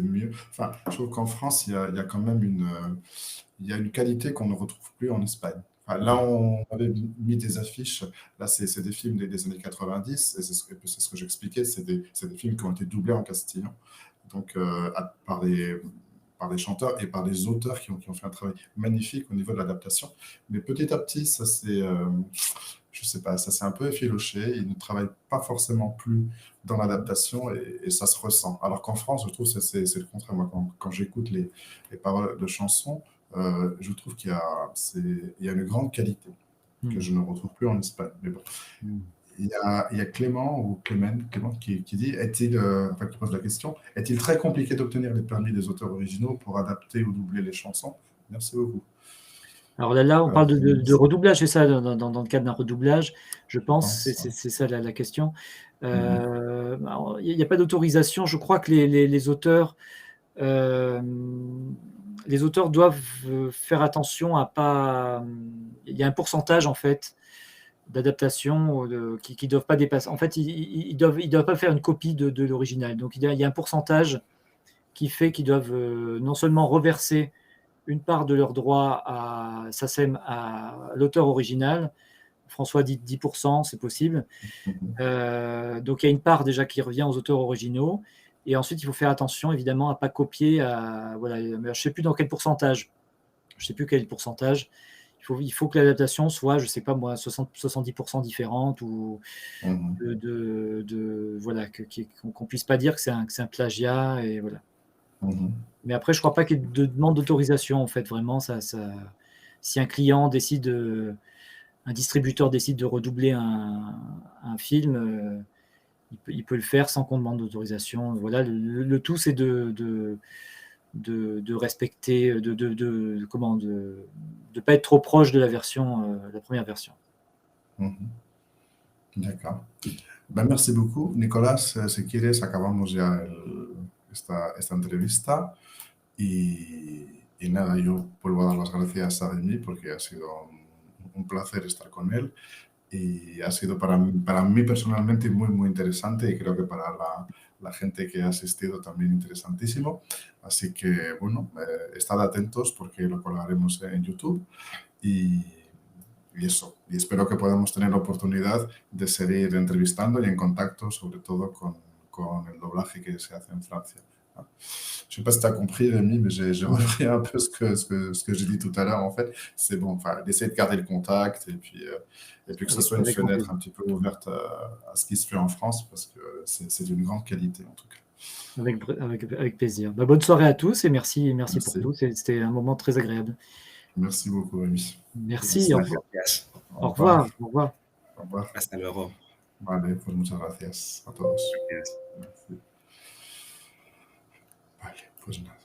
mieux. Enfin, je trouve qu'en France, il y a quand même une qualité qu'on ne retrouve plus en Espagne. Enfin, là, on avait mis des affiches. Là, c'est des films des années 90. Et c'est ce que j'expliquais. C'est des films qui ont été doublés en castillan. Donc, par des chanteurs et par des auteurs qui ont fait un travail magnifique au niveau de l'adaptation. Mais petit à petit, ça c'est... je sais pas, ça s'est un peu effiloché. Ils ne travaillent pas forcément plus dans l'adaptation et ça se ressent. Alors qu'en France, je trouve que c'est le contraire. Moi, quand j'écoute les paroles de chansons, je trouve qu'il y a une grande qualité que je ne retrouve plus en Espagne. Mais bon. Il y a Clément ou Clément qui dit, qui pose la question, est-il très compliqué d'obtenir les permis des auteurs originaux pour adapter ou doubler les chansons? Merci beaucoup. Alors là, on parle de redoublage, c'est ça, dans le cadre d'un redoublage, je pense, c'est ça la question. Il n'y a pas d'autorisation. Je crois que les auteurs doivent faire attention à pas... Il y a un pourcentage, en fait, d'adaptation qui ne doivent pas dépasser. En fait, ils doivent pas faire une copie de l'original. Donc, il y a un pourcentage qui fait qu'ils doivent non seulement reverser une part de leurs droits à SACEM, à l'auteur original. François dit 10%, c'est possible. Donc, il y a une part déjà qui revient aux auteurs originaux. Et ensuite, il faut faire attention, évidemment, à ne pas copier. Voilà, je ne sais plus dans quel pourcentage. Je ne sais plus quel pourcentage. Il faut que l'adaptation soit, je ne sais pas moi, 70% différente, ou voilà, qu'on ne puisse pas dire que c'est un plagiat. Et voilà. Mais après, je ne crois pas qu'il y ait de demande d'autorisation, en fait, vraiment. Si un client décide, un distributeur décide de redoubler un film, il peut le faire sans qu'on demande d'autorisation. Voilà, le tout, c'est de respecter, de pas être trop proche de la première version. D'accord. Ben, merci beaucoup. Nicolás, si quieres, acabamos ya esta entrevista. Y nada, yo vuelvo a dar las gracias a Remy porque ha sido un placer estar con él. y ha sido para mí personalmente muy, muy interesante y creo que para la gente que ha asistido también interesantísimo. Así que, bueno, estad atentos porque lo colgaremos en YouTube y eso. Y espero que podamos tener la oportunidad de seguir entrevistando y en contacto, sobre todo con el doblaje que se hace en Francia. Je ne sais pas si tu as compris, Rémi, mais j'ai repris un peu ce que j'ai dit tout à l'heure. En fait, c'est bon, d'essayer de garder le contact et puis que ce soit une fenêtre un petit peu ouverte à ce qui se fait en France, parce que c'est d'une grande qualité, en tout cas. Avec plaisir. Bonne soirée à tous et merci pour tout. C'était un moment très agréable. Merci beaucoup, Rémi. Merci. Gracias. Au revoir. Au revoir. Hasta luego. Vale, pues muchas gracias a todos. Gracias. Merci. Vale, pues nada.